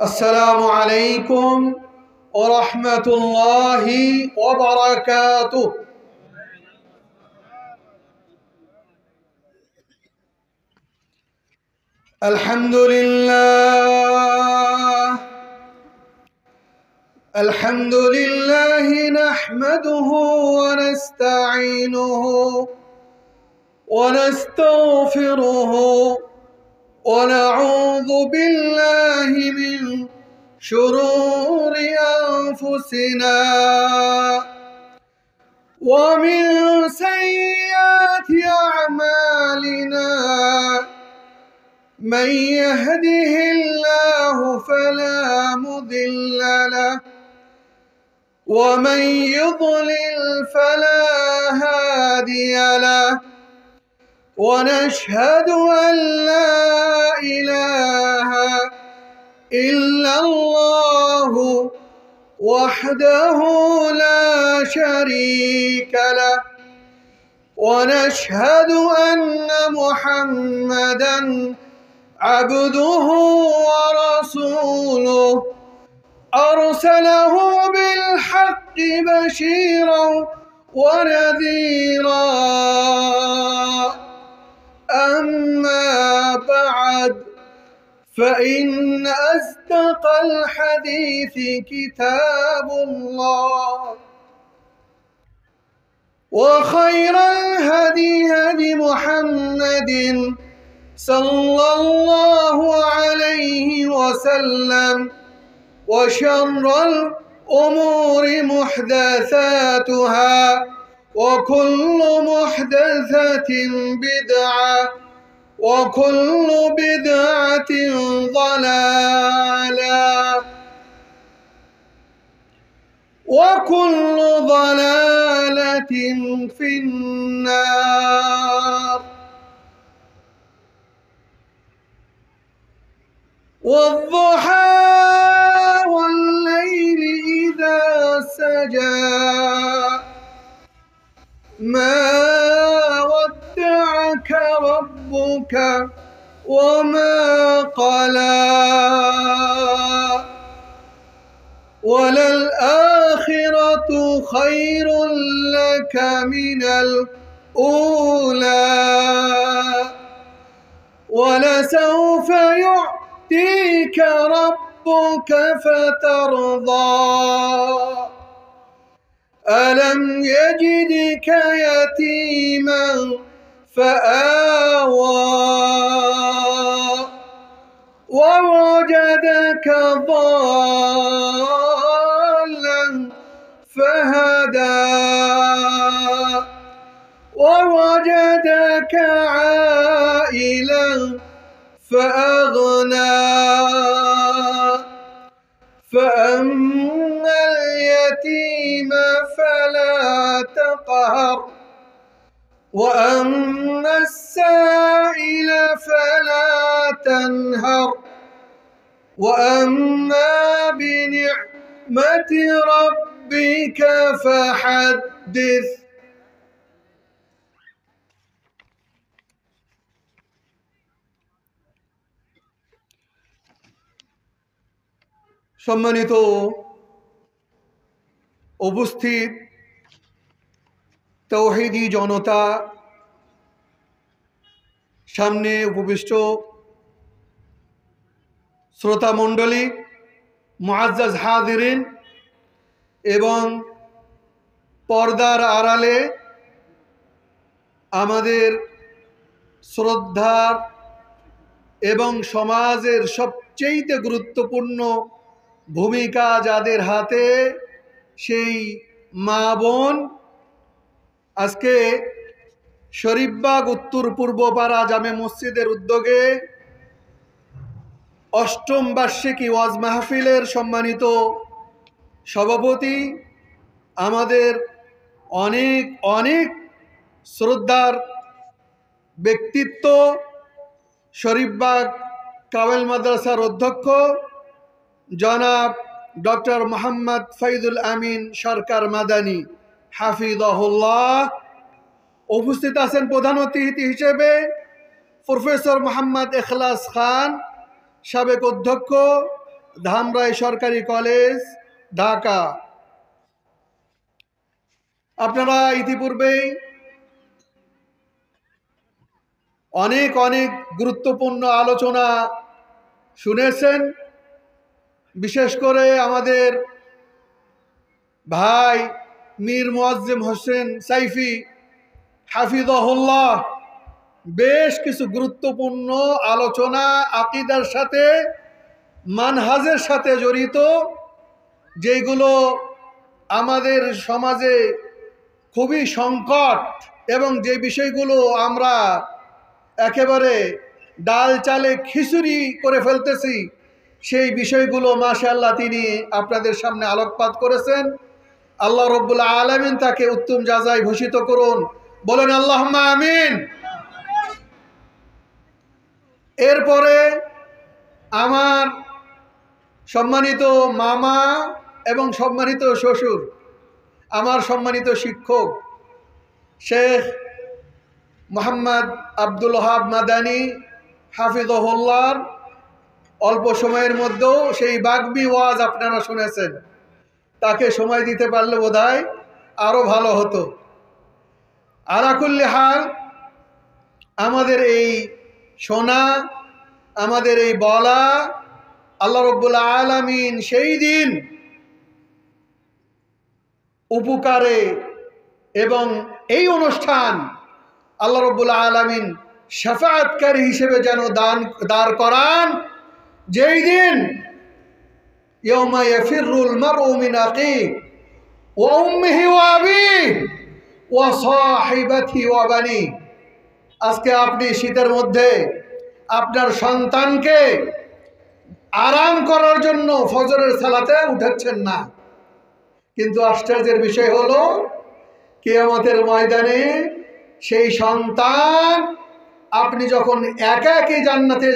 السلام عليكم ورحمة الله وبركاته. الحمد لله نحمده ونستعينه ونستغفره ونعوذ بالله من شرور أنفسنا ومن سيئات أعمالنا، من يهده الله فلا مضل له ومن يضلل فلا هادي له، ونشهد أن لا إله إلا الله وحده لا شريك له، ونشهد أن محمدًا عبده ورسوله، أرسله بالحق بشيرا ونذيرا. أما بعد، فإن أصدق الحديث كتاب الله، وخير الهدي هدي محمد صلى الله عليه وسلم، وشر الأمور محدثاتها، وكل محدثة بدعة، وكل بدعة ضلالة، وكل ضلالة في النار. والضحى والليل إذا سجى ما ودعك ربك وما قلى، وللآخرة خير لك من الأولى، ولسوف يعطيك ربك فترضى. ألم يجدك يتيما فآوى، ووجدك ضالا فهدى، ووجدك عائلا فأغنى. فأما اليتيم فلا تقهر، وأما السائل فلا تنهر، وأما بنعمة ربك فحدث। সম্মানিত উপস্থিত তাওহীদি জনতা, সামনে উপবিষ্ট শ্রোতা মণ্ডলী, মুআজ্জাজ হাজিরিন এবং পর্দার আড়ালে আমাদের শ্রদ্ধার এবং সমাজের সবচেয়ে গুরুত্বপূর্ণ ভূমিকা যাদের হাতে, সেই মা বোন, আজকে শরীফবাগ উত্তর পূর্বপাড়া জামে মসজিদের উদ্যোগে অষ্টম বার্ষিকী ওয়াজ মাহফিলের সম্মানিত সভাপতি, আমাদের অনেক অনেক শ্রদ্ধার ব্যক্তিত্ব, শরীফবাগ কামেল মাদ্রাসার অধ্যক্ষ জনাব ডক্টর মোহাম্মদ ফৈজুল আমিন সরকার মাদানী হাফিজাহুল্লাহ। উপস্থিত আছেন প্রধান অতিথি হিসেবে প্রফেসর মোহাম্মদ ইখলাস খান, সাবেক অধ্যক্ষ ধামরাই সরকারি কলেজ, ঢাকা। আপনারা ইতিপূর্বেই অনেক অনেক গুরুত্বপূর্ণ আলোচনা শুনেছেন। বিশেষ করে আমাদের ভাই মীর মুয়াজ্জেম হোসেন সাইফি হাফিজাহুল্লাহ বেশ কিছু গুরুত্বপূর্ণ আলোচনা আকীদার সাথে, মানহাজের সাথে জড়িত, যেগুলো আমাদের সমাজে খুবই সংকট এবং যে বিষয়গুলো আমরা একেবারে ডাল চালে খিচুড়ি করে ফেলতেছি, সেই বিষয়গুলো মাশাআল্লাহ তিনি আপনাদের সামনে আলোকপাত করেছেন। আল্লাহ রব্বুল আলামিন তাকে উত্তম জাযায় ভূষিত করুন, বলেন আল্লাহুম্মা আমিন। এরপরে আমার সম্মানিত মামা এবং সম্মানিত শ্বশুর, আমার সম্মানিত শিক্ষক শেখ মোহাম্মদ আব্দুল ওয়াহাব মাদানী হাফিজাহুল্লাহর অল্প সময়ের মধ্যেও সেই বাগবি ওয়াজ আপনারা শুনেছেন। তাকে সময় দিতে পারলে বোধহয় আরও ভালো হতো। আলা কুল্লি হাল, আমাদের এই শোনা, আমাদের এই বলা, আল্লাহ রব্বুল আলামিন সেই দিন উপকারে এবং এই অনুষ্ঠান আল্লাহ রব্বুল আলামিন শাফাআতকারী হিসেবে যেন দাঁড় করান, যেই দিন ইয়াউমা ইয়াফিরুল মারউ মিন আখিহি ওয়া উম্মিহি ওয়া আবিহি ওয়া সাহিবাতিহি ওয়া বানিহি। আজকে আপনি শীতের মধ্যে আপনার সন্তানকে আরাম করার জন্য ফজরের সালাতে উঠাচ্ছেন না, কিন্তু আশ্চর্যের বিষয় হলো কিয়ামতের ময়দানে সেই সন্তান আপনি যখন একা একই জান্নাতে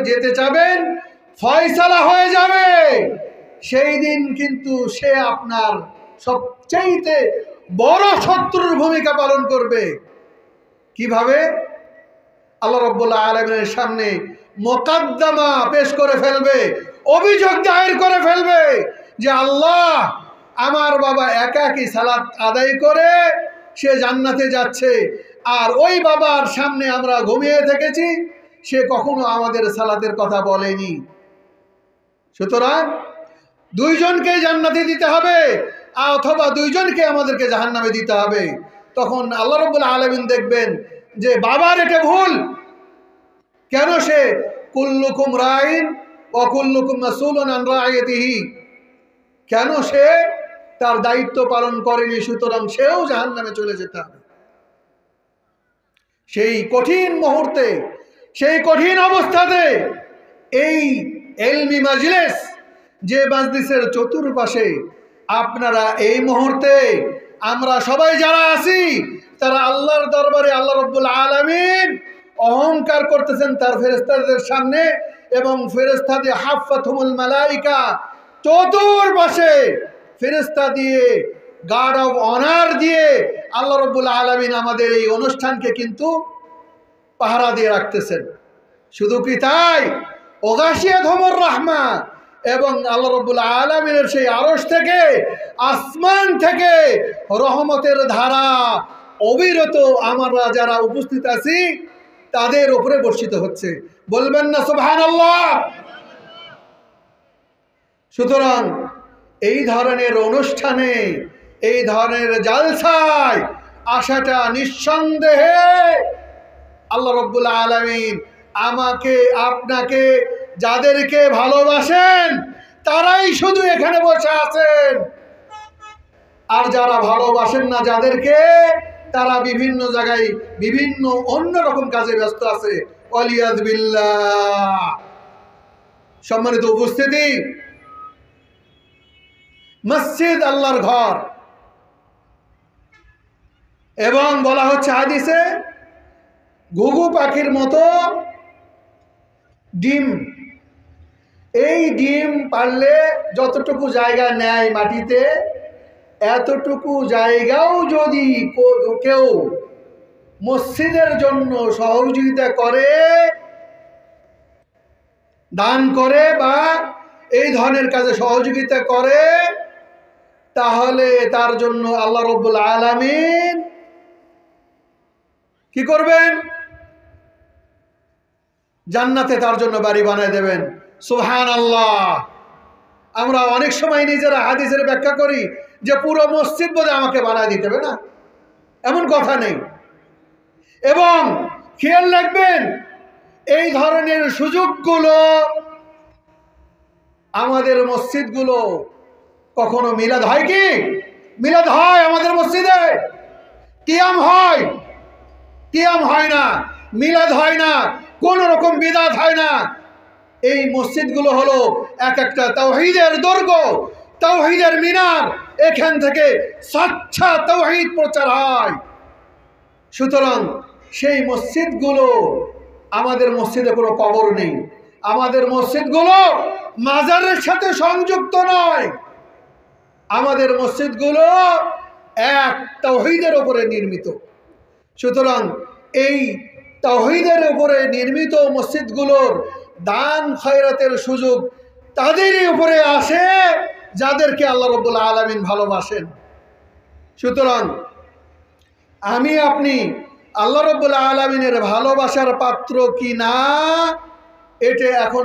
যেতে চাবেন, ফয়সালা হয়ে যাবে, সেই দিন কিন্তু সে আপনার সবচাইতে বড় শত্রুর ভূমিকা পালন করবে। কিভাবে? আল্লাহ রাব্বুল আলামিনের সামনে মোকদ্দমা পেশ করে ফেলবে, অভিযোগ দায়ের করে ফেলবে যে আল্লাহ, আমার বাবা একাকী সালাত আদায় করে সে জান্নাতে যাচ্ছে, আর ওই বাবার সামনে আমরা ঘুমিয়ে থেকেছি, সে কখনো আমাদের সালাতের কথা বলেনি। সুতরাং দুইজনকে জান্নাতে দিতে হবে, অথবা দুইজনকে আমাদেরকে জাহান্নামে দিতে হবে। তখন আল্লাহ রাব্বুল আলামিন দেখবেন যে বাবার এটা ভুল। কেন? সে কুল্লুকুম রাইন ওয়া কুল্লুকুম মাসউলুন আন রাইয়াতিহি, কেন সে তার দায়িত্ব পালন করেনি, সুতরাং সেও জাহান্নামে চলে যেতে হবে। সেই কঠিন মুহূর্তে, সেই কঠিন অবস্থাতে এই ইলমি মাজলিস, যে মাজলিসের চতুর্পাশে আপনারা এই মুহূর্তে আমরা সবাই যারা আছি, তারা আল্লাহর দরবারে আল্লাহ রাব্বুল আলামিন অহংকার করতেছেন তার ফেরেশতাদের সামনে, এবং ফেরেশতাদের হাফাতুহুল মালাইকা, চতুর্পাশে ফেরেশতা দিয়ে, গার্ড অফ অনার দিয়ে আল্লাহ রাব্বুল আলামিন আমাদের এই অনুষ্ঠানকে কিন্তু পাহারা দিয়ে রাখতেছেন। শুধু কি তাই, ওগাশিয়াতুহুর রাহমা, এবং আল্লাহ রাব্বুল আলামিনের সেই আরশ থেকে, আসমান থেকে রহমতের ধারা অবিরত আমরা যারা উপস্থিত আছি তাদের উপরে বর্ষিত হচ্ছে। বলবেন না সুবহানাল্লাহ? সুতরাং এই ধরনের অনুষ্ঠানে, এই ধরনের জালসায় আসাটা নিঃসন্দেহে আল্লাহ রাব্বুল আলামিন আমাকে, আপনাকে, যাদেরকে ভালোবাসেন তারাই শুধু এখানে বসে আছেন, আর যারা ভালোবাসেন না যাদেরকে, তারা বিভিন্ন জায়গায় বিভিন্ন অন্যরকম কাজে ব্যস্ত আছে। ওয়ালিয়ায বিল্লাহ। সম্মানিত উপস্থিতি, মসজিদ আল্লাহর ঘর, এবং বলা হচ্ছে হাদিসে ঘুঘু পাখির মতো ডিম, এই ডিম পারলে যতটুকু জায়গা নেয় মাটিতে, এতটুকু জায়গাও যদি কেউ মসজিদের জন্য সহযোগিতা করে, দান করে, বা এই ধরনের কাজে সহযোগিতা করে, তাহলে তার জন্য আল্লাহ রাব্বুল আলামিন কি করবেন? জান্নাতে তার জন্য বাড়ি বানিয়ে দেবেন। সুবহানাল্লাহ। আমরা অনেক সময় নিজেরা হাদিসের ব্যাখ্যা করি যে পুরো মসজিদ বোধ আমাকে বানিয়ে দিতে হবে, না, এমন কথা নেই। এবং খেয়াল রাখবেন, এই ধরনের সুযোগগুলো আমাদের মসজিদগুলো কখনো মিলাদ হয় কি? মিলাদ হয় আমাদের মসজিদে, কিয়াম হয়, কিয়াম হয় না, মিলাদ হয় না, কোন রকম বিদাত হয় না। এই মসজিদগুলো হলো এক একটা তাওহীদের দুর্গ, তাওহীদের মিনার। এখান থেকে সচ্চা তাওহীদ প্রচার হয়। সুতরাং সেই মসজিদগুলো, আমাদের মসজিদে কোনো কবর নেই, আমাদের মসজিদগুলো মাজারের সাথে সংযুক্ত নয়, আমাদের মসজিদগুলো এক তাওহীদের উপরে নির্মিত। সুতরাং এই তাওহীদের উপরে নির্মিত মসজিদগুলোর দান খয়রাতের সুযোগ তাদেরই উপরে আসে যাদেরকে আল্লাহ রাব্বুল আলামিন ভালোবাসেন। সুতরাং আমি আপনি আল্লাহ রাব্বুল আলামিনের ভালোবাসার পাত্র কি না, এটা এখন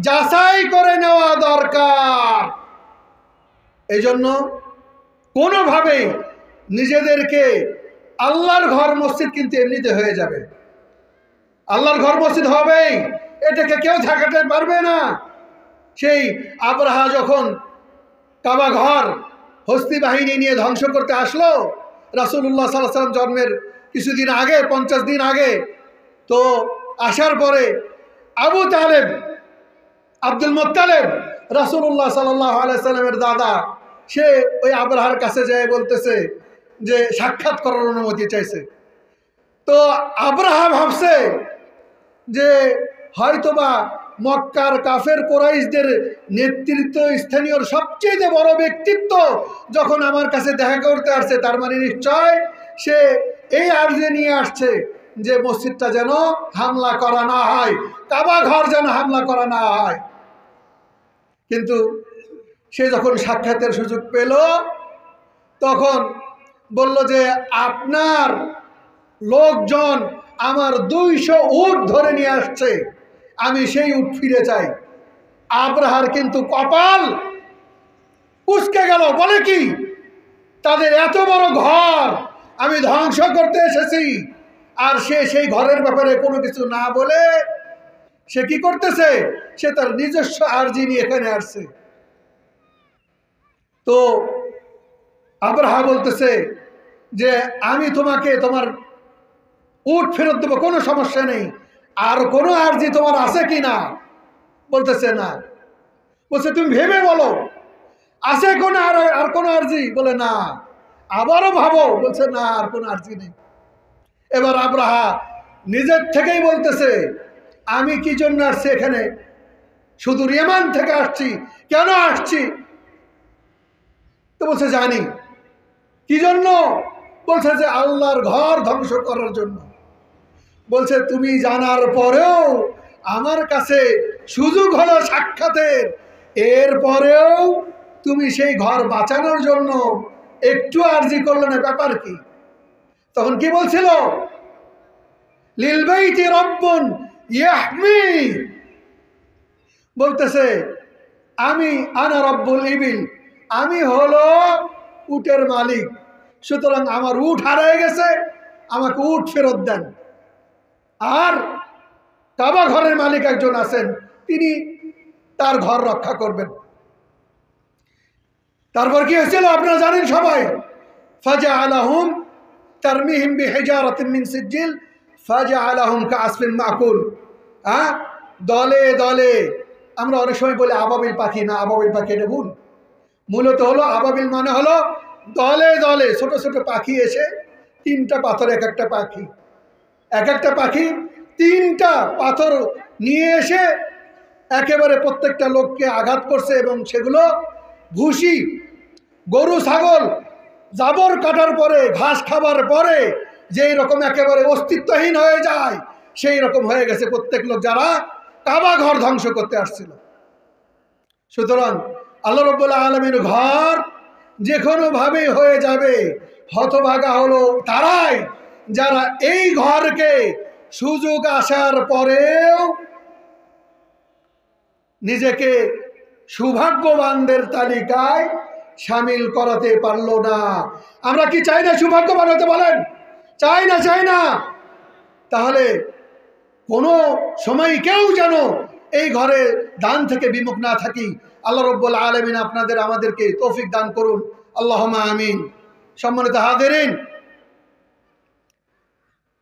যাচাই করে নেওয়া দরকার। এজন্য কোনোভাবেই নিজেদেরকে, আল্লাহর ঘর মসজিদ কিন্তু এমনিতে হয়ে যাবে, আল্লাহর ঘর মসজিদ হবেই, এটাকে কেউ ঠেকাতে পারবে না। সেই আবরাহা যখন কাবা ঘর হস্তি বাহিনী নিয়ে ধ্বংস করতে আসলো রাসূলুল্লাহ সাল্লাল্লাহু আলাইহি ওয়াসাল্লাম জন্মের কিছুদিন আগে, 50 দিন আগে, তো আসার পরে আবু তালেব, আব্দুল মুত্তালিব, রাসূলুল্লাহ সাল্লাল্লাহু আলাইহি ওয়াসাল্লামের দাদা, সে ওই আবরাহার কাছে যায় বলতেছে যে সাক্ষাৎ করার অনুমতি চাইছে। তো আবরাহা ভাবছে যে হয়তোবা মক্কার কাফের কোরাইশদের নেতৃত্ব স্থানীয় সবচেয়ে বড় ব্যক্তিত্ব যখন আমার কাছে দেখা করতে আসছে, তার মানে নিশ্চয় সে এই আর্জি নিয়ে আসছে যে মসজিদটা যেন হামলা করা না হয়, কাবা ঘর যেন হামলা করা না হয়। কিন্তু সে যখন সাক্ষাতের সুযোগ পেল, তখন বলল যে আপনার লোকজন আমার 200 উট ধরে নিয়ে আসছে, আমি সেই উট ফিরে চাই। আবরাহার কিন্তু কপাল কুঁচকে গেল। বলে কি, তাদের এত বড় ঘর আমি ধ্বংস করতে এসেছি, আর সে সেই ঘরের ব্যাপারে কোনো কিছু না বলে সে কি করতেছে, সে তার নিজস্ব আরজি নিয়ে এখানে আসছে। তো আবরাহা বলতেছে যে আমি তোমাকে তোমার উট ফেরত দেবো, কোনো সমস্যা নেই, আর কোনো আরজি তোমার আছে কি না? বলতেছে না। বলছে তুমি ভেবে বলো আছে কোনো আর কোনো আরজি? বলে না। আবারও ভাবো, বলছে না, আর কোনো আরজি নেই। এবার আবরাহা নিজের থেকেই বলতেছে আমি কি জন্য আসছি এখানে, শুধু ইয়ামান থেকে আসছি, কেন আসছি? তো বলছে জানি। কি জন্য? বলছে যে আল্লাহর ঘর ধ্বংস করার জন্য। বলছে তুমি জানার পরেও আমার কাছে সুযোগ হলো সাক্ষাতের, এরপরেও তুমি সেই ঘর বাঁচানোর জন্য একটু আরজি করলে না, ব্যাপার কি? তখন কি বলছিল? লিল বাইতি রব্বুন ইয়াহমি, বলতেছে আমি আনা রব্বুল ইবিল, আমি হলো উটের মালিক, সুতরাং আমার উট হারিয়ে গেছে, আমাকে উট ফেরত দেন। আর কাবা ঘরের মালিক একজন আছেন, তিনি তার ঘর রক্ষা করবেন। তারপর কি হয়েছিল আপনারা জানেন সবাই, ফাজআলাহুম তারমিহিম বিহিজারাতিন মিন সিজিল ফাজআলাহুম কাআসফিন মাকুল। দলে দলে, আমরা অনেক সময় বলি আবাবিল পাখি, না, আবাবিল পাখি এটা ভুল। মূলত হলো আবাবিল মানে হলো দলে দলে ছোট ছোট পাখি এসে, 3টা পাথর, এক একটা পাখি 3টা পাথর নিয়ে এসে একেবারে প্রত্যেকটা লোককে আঘাত করছে, এবং সেগুলো ভুসি, গরু ছাগল জাবর কাটার পরে, ঘাস খাবার পরে যেই রকম একেবারে অস্তিত্বহীন হয়ে যায়, সেই রকম হয়ে গেছে প্রত্যেক লোক যারা কাবা ঘর ধ্বংস করতে আসছিল। সুতরাং আল্লাহ রাব্বুল আলামিনের ঘর যে কোনোভাবেই হয়ে যাবে, হতভাগা হলো তারাই যারা এই ঘরকে সুযোগ আসার পরেও নিজেকে সৌভাগ্যবানদের তালিকায় সামিল করাতে পারলো না। আমরা কি চাই না সৌভাগ্যবান হতে? বলেন, চাই না? চাই না? তাহলে কোনো সময় কেউ যেন এই ঘরে দান থেকে বিমুখ না থাকি। আল্লাহ রাব্বুল আলামিন আপনাদের আমাদেরকে তৌফিক দান করুন, আল্লাহুম্মা আমিন। সম্মানিত হাজিরিন,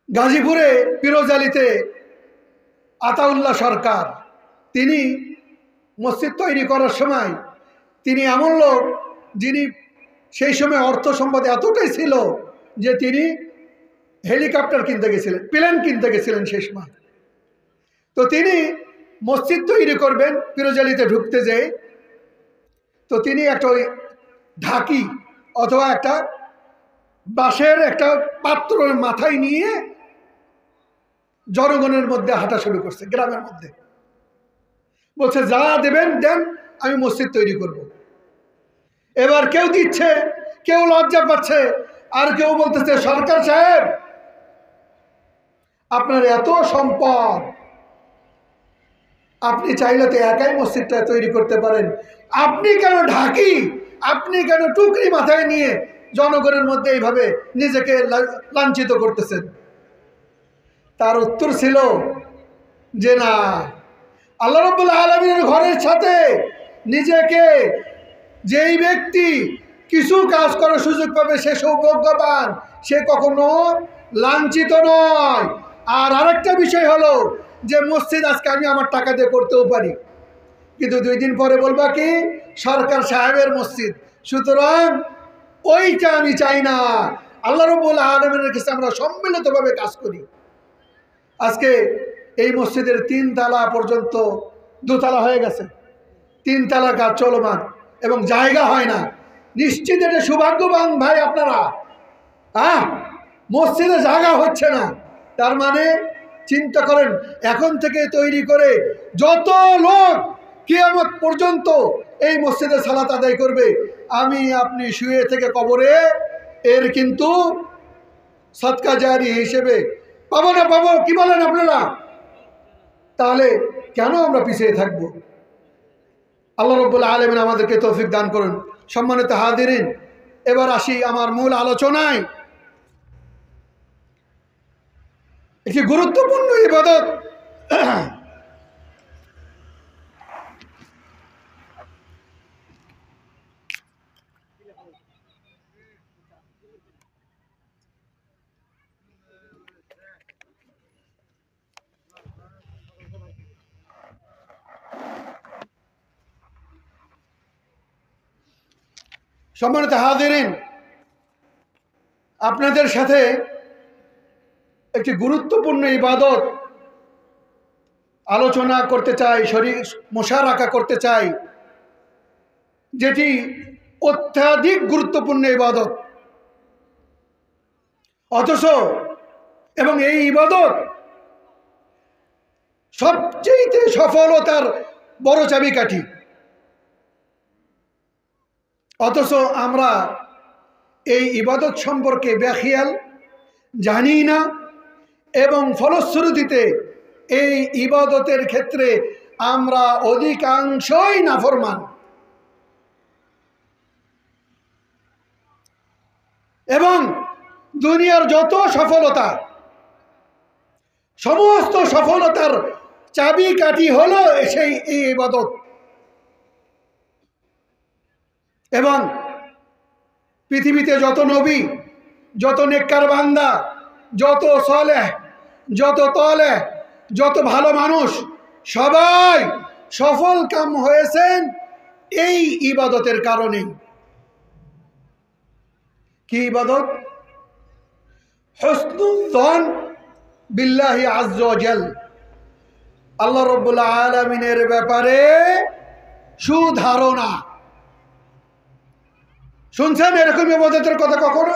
গাজীপুরে পিরোজআলীতে আতাউল্লাহ সরকার, তিনি মসজিদ তৈরি করার সময় তিনি এমন লোক যিনি সেই সময় অর্থ সম্পদ এতটাই ছিল যে তিনি হেলিকপ্টার কিনতে গেছিলেন, প্লেন কিনতে গেছিলেন সেই সময়। তো তিনি মসজিদ তৈরি করবেন পিরোজআলীতে ঢুকতে যেয়ে, তো তিনি একটা ওই ঢাকি অথবা একটা বাঁশের একটা পাত্র মাথায় নিয়ে জনগণের মধ্যে হাঁটা শুরু করছে, গ্রামের মধ্যে। বলছে যা দেবেন দেন, আমি মসজিদ তৈরি করব। এবার কেউ দিচ্ছে, কেউ লজ্জা পাচ্ছে, আর কেউ বলতেছে সরকার সাহেব আপনার এত সম্পদ, আপনি চাইলে তো একাই মসজিদটা তৈরি করতে পারেন, আপনি কেন ঢাকি, আপনি কেন টুকরি মাথায় নিয়ে জনগণের মধ্যে এইভাবে নিজেকে লাঞ্ছিত করতেছেন? তার উত্তর ছিল যে না, আল্লাহ রাব্বুল আলামিনের ঘরের সাথে নিজেকে যেই ব্যক্তি কিছু কাজ করার সুযোগ পাবে সে সৌভাগ্যবান, সে কখনো লাঞ্ছিত নয়। আর আরেকটা বিষয় হলো যে মসজিদ আজকে আমি আমার টাকা দিয়ে করতেও পারি, কিন্তু 2 দিন পরে বলবা কি সরকার সাহেবের মসজিদ, সুতরাং ওইটা আমি চাই না। আল্লাহ রাব্বুল আলামিনের কাছে আমরা সম্মিলিতভাবে কাজ করি। আজকে এই মসজিদের 3 তলা পর্যন্ত 2 তলা হয়ে গেছে, 3 তলা কাজ চলমান এবং জায়গা হয় না। নিশ্চিত এটা সৌভাগ্যবান ভাই আপনারা। মসজিদে জায়গা হচ্ছে না, তার মানে চিন্তা করেন এখন থেকে তৈরি করে যত লোক কিয়ামত পর্যন্ত এই মসজিদে সালাত আদায় করবে, আমি আপনি শুয়ে থেকে কবরে এর কিন্তু সদকা জারি হিসেবে পাবো না পাবো? কি বলেন আপনারা? তাহলে কেন আমরা পিছিয়ে থাকবো? আল্লাহ রাব্বুল আলামিন আমাদেরকে তৌফিক দান করুন। সম্মানিত হাজিরিন, এবার আসি আমার মূল আলোচনায়। একটি গুরুত্বপূর্ণ ইবাদত সম্মানিত হাজিরিন, আপনাদের সাথে একটি গুরুত্বপূর্ণ ইবাদত আলোচনা করতে চাই, মোশারাকা করতে চাই, যেটি অত্যাধিক গুরুত্বপূর্ণ ইবাদত। অথচ এবং এই ইবাদত সবচেয়ে সফলতার বড় চাবিকাঠি, অথচ আমরা এই ইবাদত সম্পর্কে বেখিয়াল, জানি না, এবং ফলশ্রুতিতে এই ইবাদতের ক্ষেত্রে আমরা অধিকাংশই নাফরমান। এবং দুনিয়ার যত সফলতা, সমস্ত সফলতার চাবিকাঠি হলো সেই এই ইবাদত। এবং পৃথিবীতে যত নবী, যত নেককার বান্দা, যত সালেহ, যত তালেহ, যত ভালো মানুষ, সবাই সফল কাম হয়েছেন এই ইবাদতের কারণে। কি ইবাদত? হুসনুল যন বিল্লাহি আযজা ওয়া জাল, আল্লাহ রাব্বুল আলামিনের ব্যাপারে সুধারণা। শুনছেন এরকম ইবাদতের কথা কখনো?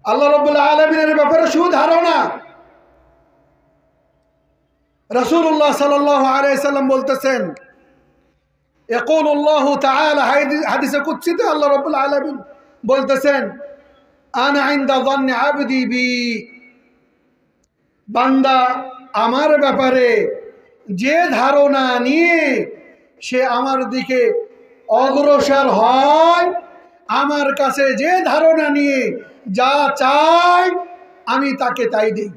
আল্লাহ রাব্বুল আলামিনের ব্যাপারে সুধারণা। রাসূলুল্লাহ সাল্লাল্লাহু আলাইহি সাল্লাম বলতেছেন, ইয়াকুল আল্লাহু তাআলা, হাদিসে কুদসিতে আল্লাহ রাব্বুল আলামিন বলতেছেন, আনা ইনদা যান্নি আবদি বি, বান্দা আমার ব্যাপারে যে ধারণা নিয়ে সে আমার দিকে অগ্রসর হয়, আমার কাছে যে ধারণা নিয়ে যা চাই আমি তাকে তাই দিই।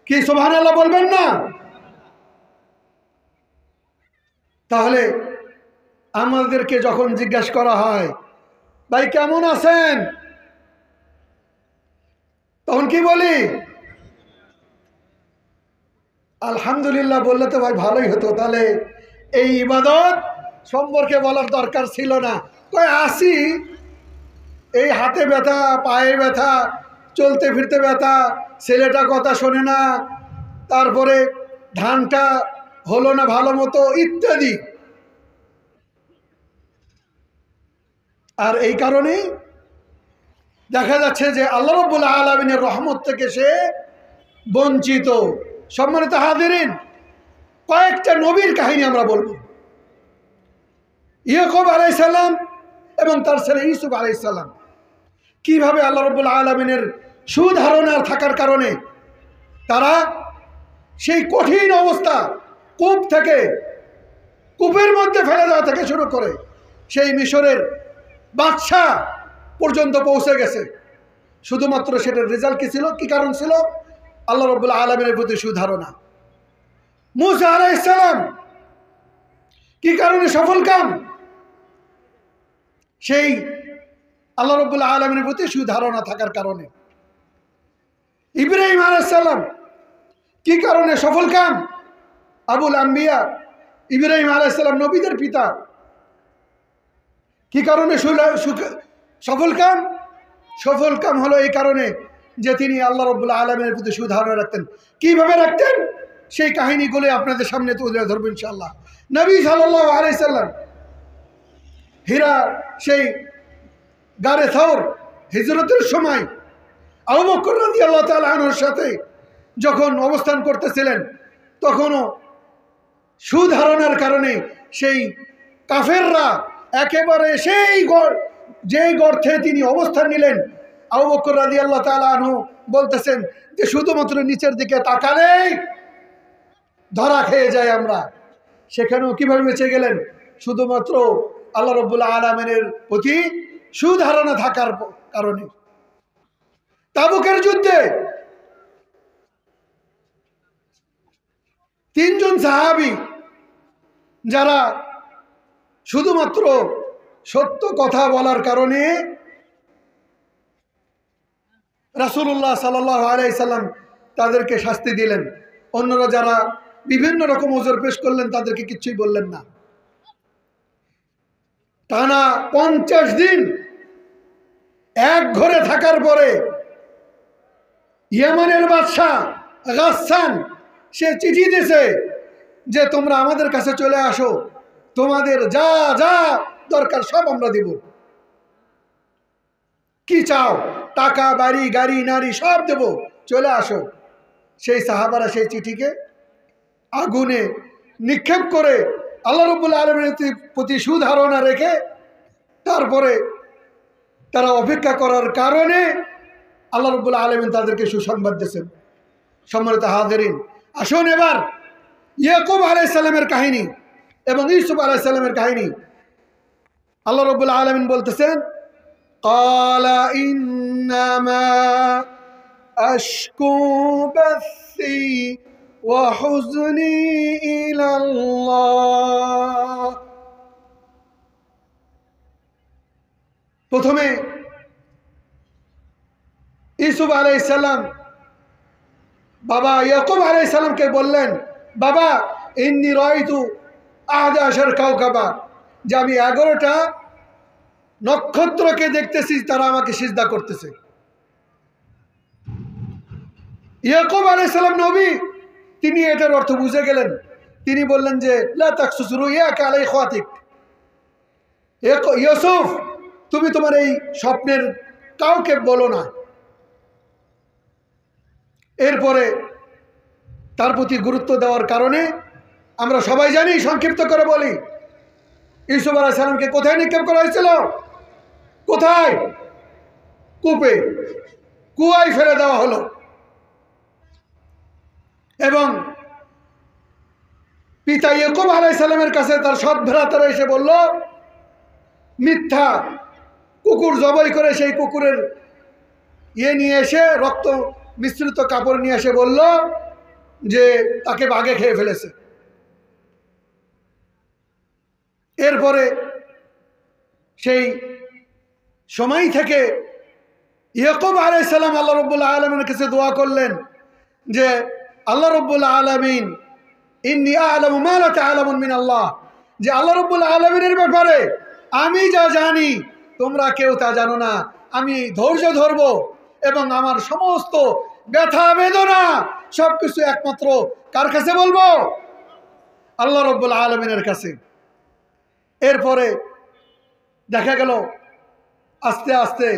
কি সুবহানাল্লাহ বলবেন না? তাহলে আমাদেরকে যখন জিজ্ঞাসা করা হয়, ভাই কেমন আছেন, তখন কি বলি? আলহামদুলিল্লাহ বললে তো ভাই ভালোই হতো। তাহলে এই ইবাদত সম্পর্কে বলার দরকার ছিল না। কই আসি, এই হাতে ব্যথা, পায়ে ব্যথা, চলতে ফিরতে ব্যথা, ছেলেটা কথা শোনে না, তারপরে ধানটা হলো না ভালো মতো, ইত্যাদি। আর এই কারণে দেখা যাচ্ছে যে আল্লাহ রাব্বুল আলামিনের রহমত থেকে সে বঞ্চিত। সম্মানিত হাজিরিন, কয়েকটা নবীর কাহিনী আমরা বলবো। ইয়াকুব আলাইহিস সালাম এবং তার ছেলে ইউসুফ আলাইহিস সালাম কিভাবে আল্লাহ রাব্বুল আলামিনের সুধারণা থাকার কারণে তারা সেই কঠিন অবস্থা, কূপ থেকে, কূপের মধ্যে ফেলে দেওয়া থেকে শুরু করে সেই মিশরের বাদশা পর্যন্ত পৌঁছে গেছে। শুধুমাত্র সেটার রেজাল্ট কি ছিল, কি কারণ ছিল? আল্লাহ রাব্বুল আলামিনের প্রতি সুধারণা। মূসা আলাইহিস সালাম কি কারণে সফল কাম? সেই আল্লাহ রাব্বুল আলামিনের প্রতি সুধারণা থাকার কারণে। ইব্রাহিম আলাইহিস সালাম কি কারণে সফল কাম? আবুল আম্বিয়া ইব্রাহিম আলাইহিস সালাম নবীদের পিতা। কি কারণে সফল কাম? সফল কাম হলো এই কারণে যে তিনি আল্লাহ রাব্বুল আলামিনের প্রতি সুধারণা রাখতেন। কিভাবে রাখতেন সেই কাহিনীগুলো আপনাদের সামনে তুলে ধরবো ইনশাআল্লাহ। নবী সাল্লাল্লাহু আলাইহি সাল্লাম হীরা সেই গারে থৌর হিজরতের সময় আবু বকর রাদিয়াল্লাহু তাআলা আনহুর সাথে যখন অবস্থান করতেছিলেন, তখনও সুধারণার কারণে সেই কাফেররা একেবারে সেই যেই গর্তে তিনি অবস্থান নিলেন, আবু বকর রাদিয়াল্লাহু তাআলা আনহু বলতেছেন যে শুধুমাত্র নিচের দিকে তাকালেই ধরা খেয়ে যায় আমরা। সেখানেও কিভাবে বেঁচে গেলেন? শুধুমাত্র আল্লাহ রাব্বুল আলামিনের প্রতি সুধারণা থাকার কারণে। তাবুকের যুদ্ধে 3 জন সাহাবী যারা শুধুমাত্র সত্য কথা বলার কারণে রাসূলুল্লাহ সাল্লাল্লাহু আলাইহি সাল্লাম তাদেরকে শাস্তি দিলেন। অন্যরা যারা বিভিন্ন রকম ওজর পেশ করলেন তাদেরকে কিচ্ছুই বললেন না। টানা 50 দিন এক ঘরে থাকার পরে ইয়েমেনের বাদশা গাসসান সে চিঠি দিয়েছে যে তোমরা আমাদের কাছে চলে আসো, তোমাদের যা যা দরকার সব আমরা দেব। কি চাও? টাকা, বাড়ি, গাড়ি, নারী সব দেব, চলে আসো। সেই সাহাবারা সেই চিঠিকে আগুনে নিক্ষেপ করে আল্লাহ রাব্বুল আলামিনের প্রতি সুধারণা রেখে তারপরে তারা অপেক্ষা করার কারণে আল্লাহ রাব্বুল আলামিন তাদেরকে সুসংবাদ দিয়েছেন। সম্মানিত হাজিরিন, আসুন এবার ইয়াকুব আলাইহিস সালামের কাহিনী এবং ইউসুফ আলাইহিস সালামের কাহিনী। আল্লাহ রাব্বুল আলামিন বলতেছেন, ক্বালা ইন্নামা আশকু বাসি ওয়া হুজনি ইলাল্লাহ। প্রথমে ইউসুফ আলাইহিস সালাম বাবা ইয়াকুব আলাইহিস সালামকে বললেন, বাবা ইন্নী রাআইতু 11 কাওকাবা, যে আমি 11টা নক্ষত্রকে দেখতেছি, তারা আমাকে সিজদা করতেছে। ইয়াকুব আলাইহিস সালাম নবী, তিনি এটার অর্থ বুঝে গেলেন। তিনি বললেন যে লা তাকসুস রুয়াকা আলা ইখওয়াতিক, ইউসুফ তুমি তোমার এই স্বপ্নের কাউকে বলো না। এরপরে তার প্রতি গুরুত্ব দেওয়ার কারণে আমরা সবাই জানি, সংক্ষিপ্ত করে বলি, ইউসুফ আলাইহিস সালামকে কোথায় নিক্ষেপ করা হয়েছিল? কোথায়? কূপে, কুয়ায় ফেলে দেওয়া হলো। এবং পিতা ইয়াকুব আলাইহিস সালামের কাছে তার সৎ ভ্রাতারা এসে বলল, মিথ্যা কুকুর জবাই করে সেই কুকুরের নিয়ে এসে রক্ত মিশ্রিত কাপড় নিয়ে এসে বলল যে তাকে বাঘে খেয়ে ফেলেছে। এরপরে সেই সময় থেকে ইয়াকুব আলাইহিস সালাম আল্লাহ রাব্বুল আলামিনের কাছে দোয়া করলেন যে আল্লাহ রাব্বুল আলামিন ইন্নী আ'লামু মা লা তা'লামুন মিন আল্লাহ, যে আল্লাহ রাব্বুল আলামিনের ব্যাপারে আমি যা জানি তোমরা কেউ তা জানো না। আমি ধৈর্য ধরব এবং আমার সমস্ত ব্যথা বেদনা সবকিছু একমাত্র কার কাছে বলবো? আল্লাহ রাব্বুল আলামিনের কাছে। এরপরে দেখা গেল আস্তে আস্তে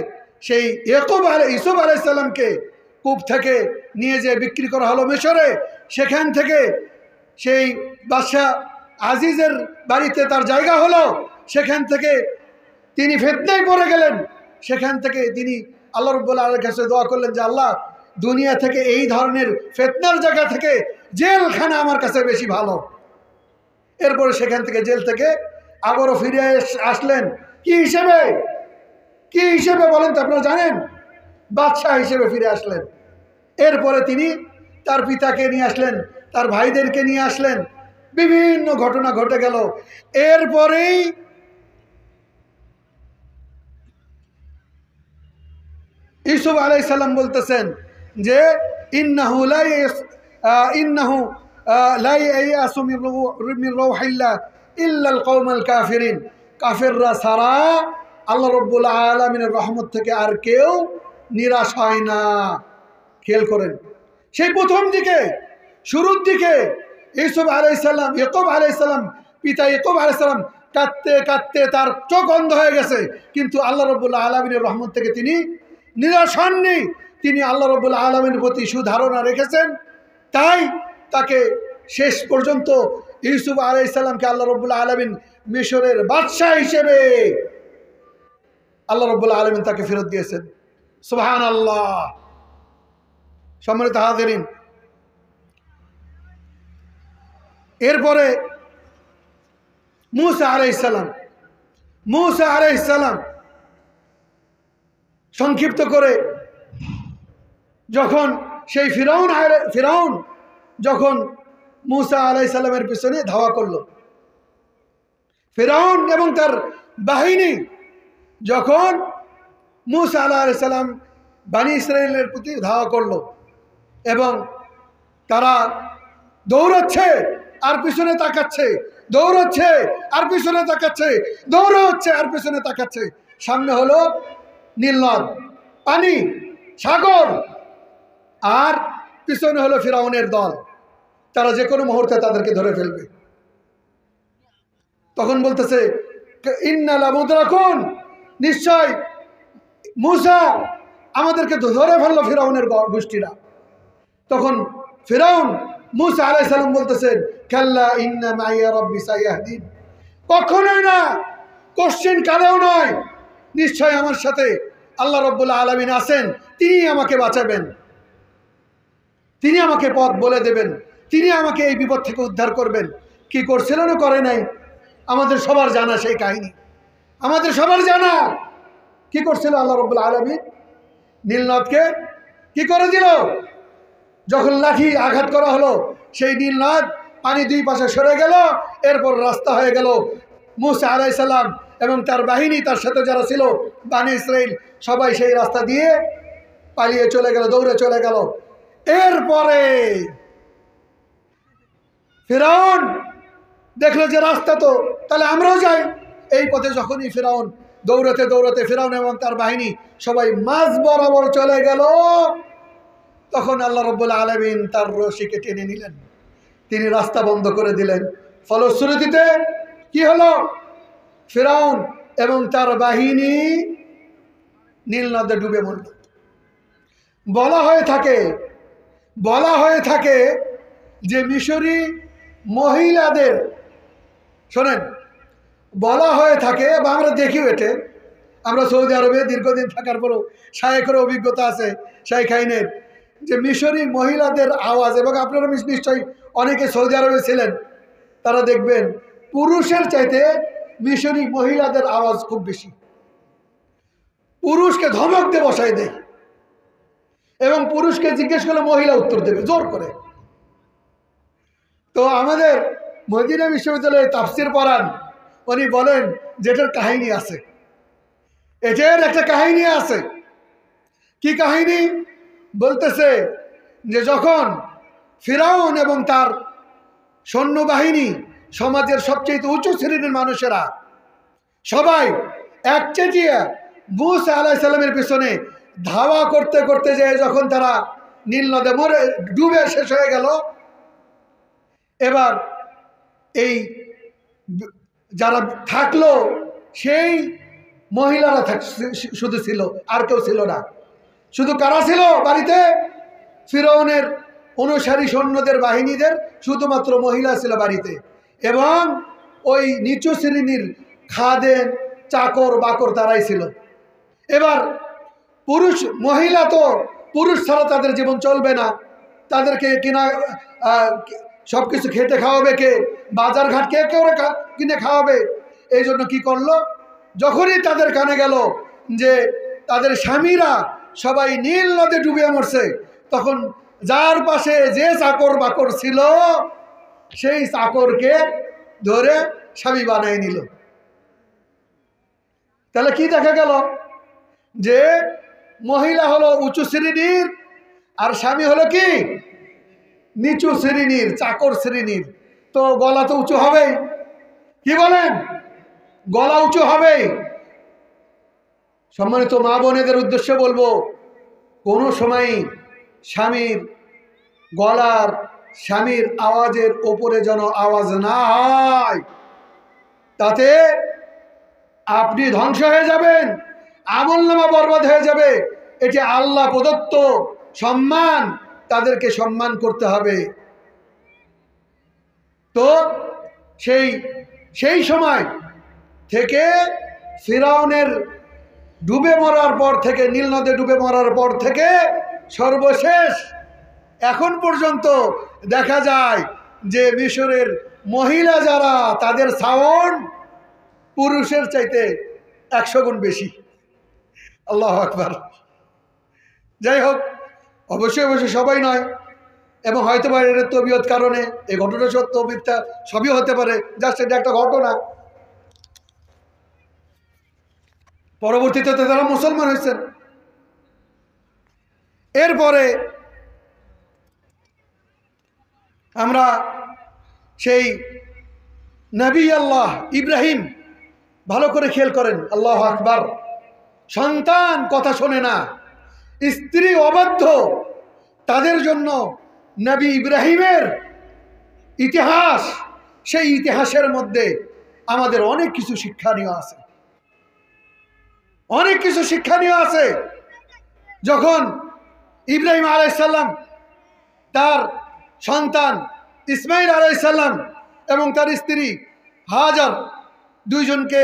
সেই ইউসুফ আলাইহিস সালামকে কূপ থেকে নিয়ে যেয়ে বিক্রি করা হলো মিশরে। সেখান থেকে সেই বাদশা আজিজের বাড়িতে তার জায়গা হলো। সেখান থেকে তিনি ফিতনায় পড়ে গেলেন। সেখান থেকে তিনি আল্লাহ রাব্বুল আলামিনের কাছে দোয়া করলেন যে আল্লাহ, দুনিয়া থেকে এই ধরনের ফিতনার জায়গা থেকে জেলখানা আমার কাছে বেশি ভালো। এরপরে সেখান থেকে জেল থেকে আবারও ফিরে আসলেন কি হিসেবে? কি হিসেবে বলেন তো আপনারা জানেন? বাদশাহ হিসেবে ফিরে আসলেন। এরপরে তিনি তার পিতাকে নিয়ে আসলেন, তার ভাইদেরকে নিয়ে আসলেন। বিভিন্ন ঘটনা ঘটে গেল। এরপরেই ইউসুফ আলাইহিস সালাম বলতেছেন যে ইন্নাহু লা ইয়াসু মির রাউহিল্লাহ ইল্লাল কওমাল কাফিরিন, কাফেররা ছাড়া আল্লাহ রাব্বুল আলামিনের রহমত থেকে আর কেউ নিরাশ হয় না। খেয়াল করেন, সেই প্রথম দিকে শুরুর দিকে ইউসুফ আলাইহিস সালাম, ইয়াকুব আলাইহিস সালাম, পিতা ইয়াকুব আলাইহিস সালাম কাঁদতে কাঁদতে তার চোখ অন্ধ হয়ে গেছে, কিন্তু আল্লাহ রাব্বুল আলামিনের রহমত থেকে তিনি নিরাশ হননি। তিনি আল্লাহ রাব্বুল আলামিনের প্রতি সুধারণা রেখেছেন। তাই তাকে শেষ পর্যন্ত ইউসুফ আলাইহিস সালামকে আল্লাহ রাব্বুল আলামিন মিশরের বাদশাহ হিসেবে আল্লাহ রাব্বুল আলামিন তাকে ফেরত দিয়েছেন। সুবহানাল্লাহ। সম্মানিত হাজিরিন, এরপরে মূসা আলাইহিস সালাম সংক্ষিপ্ত করে যখন সেই ফিরাউন যখন মূসা আলাইহিস সালামের পিছনে ধাওয়া করলো, ফিরাউন এবং তার বাহিনী যখন মূসা আলাইহিস সালাম বনী ইসরাইলের প্রতি ধাওয়া করলো এবং তারা দৌড়াচ্ছে আর পিছনে তাকাচ্ছে, দৌড়াচ্ছে আর পিছনে তাকাচ্ছে, দৌড়াচ্ছে আর পিছনে তাকাচ্ছে। সামনে হলো নীল নদ, পানি, সাগর, আর পিছনে হলো ফিরাউনের দল। তারা যে কোনো মুহূর্তে তাদেরকে ধরে ফেলবে। তখন বলতেছে ইন্না লামুদরাকুন, নিশ্চয় মূসা আমাদেরকে ধরে ফেললো ফিরাউনের গোষ্ঠীরা। তখন ফিরাউন মূসা আলাইহিস সালাম বলতেছেন কাল্লা ইন্না মাইয়া রাব্বি সায়াহদিন, কখনোই না, কোশ্চেন কালেও নয়, নিশ্চয় আমার সাথে আল্লাহ রাব্বুল আলামিন আছেন, তিনি আমাকে বাঁচাবেন, তিনি আমাকে পথ বলে দেবেন, তিনি আমাকে এই বিপদ থেকে উদ্ধার করবেন। কি করছিলেন ও করে নাই, আমাদের সবার জানা সেই কাহিনী, আমাদের সবার জানা। কি করছিল আল্লাহ রাব্বুল আলামিন? নীলনদকে কি করে দিল? যখন লাঠি আঘাত করা হলো, সেই নীলনদ পানি দুই পাশে সরে গেল। এরপর রাস্তা হয়ে গেল। মূসা আলাইহিস সালাম এবং তার বাহিনী, তার সাথে যারা ছিল বনী ইসরাইল, সবাই সেই রাস্তা দিয়ে পালিয়ে চলে গেল, দৌড়ে চলে গেল। এরপরে ফিরাউন দেখলো যে রাস্তা তো, তাহলে আমরাও যাই। এই পথে যখনই ফিরাউন দৌড়াতে দৌড়াতে, ফিরাউন এবং তার বাহিনী সবাই মাঝ বরাবর চলে গেল, তখন আল্লাহ রাব্বুল আলামিন তার রশিকে টেনে নিলেন, তিনি রাস্তা বন্ধ করে দিলেন। ফলশ্রুতিতে কি হলো? ফিরাউন এবং তার বাহিনী নীল নদে ডুবে মরল। বলা হয়ে থাকে যে মিশরি মহিলাদের, শোনেন, বলা হয়ে থাকে বা আমরা দেখিও এতে, আমরা সৌদি আরবে দীর্ঘদিন থাকার পরও শায়েখের অভিজ্ঞতা আছে শাইখাইনের, যে মিশরি মহিলাদের আওয়াজ, এবং আপনারা নিশ্চয়ই অনেকে সৌদি আরবে ছিলেন, তারা দেখবেন পুরুষের চাইতে মিশরি মহিলাদের আওয়াজ খুব বেশি। পুরুষকে ধমক দিয়ে বসাই দেয়, এবং পুরুষকে জিজ্ঞেস করলে মহিলা উত্তর দেবে জোর করে। তো আমাদের মদিনা বিশ্ববিদ্যালয়ে তাফসির পড়ান, উনি বলেন যেটার কাহিনী আছে, এটার একটা কাহিনী আছে। কি কাহিনী? বলতেছে যে যখন ফিরাউন এবং তার সৈন্যবাহিনী, সমাজের সবচেয়ে উঁচু শ্রেণীর মানুষেরা সবাই একচেটিয়া মুসা আলাইহিস সালামের পিছনে ধাওয়া করতে করতে যায়, যখন তারা নীল নদে মরে ডুবে শেষ হয়ে গেল, এবার এই যারা থাকলো সেই মহিলারা শুধু ছিল, আর কেউ ছিল না। শুধু কারা ছিল বাড়িতে? ফিরআউনের অনুসারী সৈন্যদের বাহিনীদের শুধুমাত্র মহিলা ছিল বাড়িতে, এবং ওই নিচু শ্রেণীর খাদেম চাকর বাকর তারাই ছিল। এবার পুরুষ মহিলা তো পুরুষ ছাড়া তাদের জীবন চলবে না, তাদেরকে কিনা সব কিছু খেতে খাওয়াবে কে, বাজার ঘাট কে কেউ কিনে খাওয়াবে। এই জন্য কী করলো, যখনই তাদের কানে গেল যে তাদের স্বামীরা সবাই নীল নদে ডুবে মরছে, তখন যার পাশে যে চাকর বাকর ছিল সেই চাকরকে ধরে স্বামী বানিয়ে নিল। তাহলে কি দেখা গেল, যে মহিলা হলো উঁচু শ্রেণীর আর স্বামী হলো কি নিচু শ্রেণীর, চাকর শ্রেণীর। তো গলা তো উঁচু হবেই, কি বলেন? গলা উঁচু হবেই। সম্মানিত মা বোনেদের উদ্দেশ্যে বলবো, কোনো সময় স্বামীর গলার, স্বামীর আওয়াজের ওপরে যেন আওয়াজ না হয়, তাতে আপনি ধ্বংস হয়ে যাবেন, আমলনামা বরবাদ হয়ে যাবে। এটি আল্লাহ প্রদত্ত সম্মান, তাদেরকে সম্মান করতে হবে। তো সেই সময় থেকে ফিরআউনের ডুবে মরার পর থেকে, নীল নদে ডুবে মরার পর থেকে সর্বশেষ এখন পর্যন্ত দেখা যায় যে মিশরের মহিলা যারা, তাদের সাউন্ড পুরুষের চাইতে 100 গুণ বেশি। আল্লাহু আকবার। যাই হোক, অবশ্যই অবশ্যই সবাই নয়, এবং হয়তো বা এর তবিয়ত কারণে এই ঘটনা সত্য মিথ্যা সবই হতে পারে, জাস্ট এটা একটা ঘটনা। পরবর্তীতে তারা মুসলমান হয়েছেন। এরপরে আমরা সেই নবী আল্লাহ ইব্রাহিম, ভালো করে খেয়াল করেন, আল্লাহু আকবার। সন্তান কথা শোনে না, স্ত্রী অবাধ্য, তাদের জন্য নবী ইব্রাহিমের ইতিহাস, সেই ইতিহাসের মধ্যে আমাদের অনেক কিছু শিক্ষণীয় আছে, অনেক কিছু শিক্ষণীয় আছে। যখন ইব্রাহিম আলাইহিস সালাম তার সন্তান ইসমাইল আলাইহিস সালাম এবং তার স্ত্রী হাজার দুইজনকে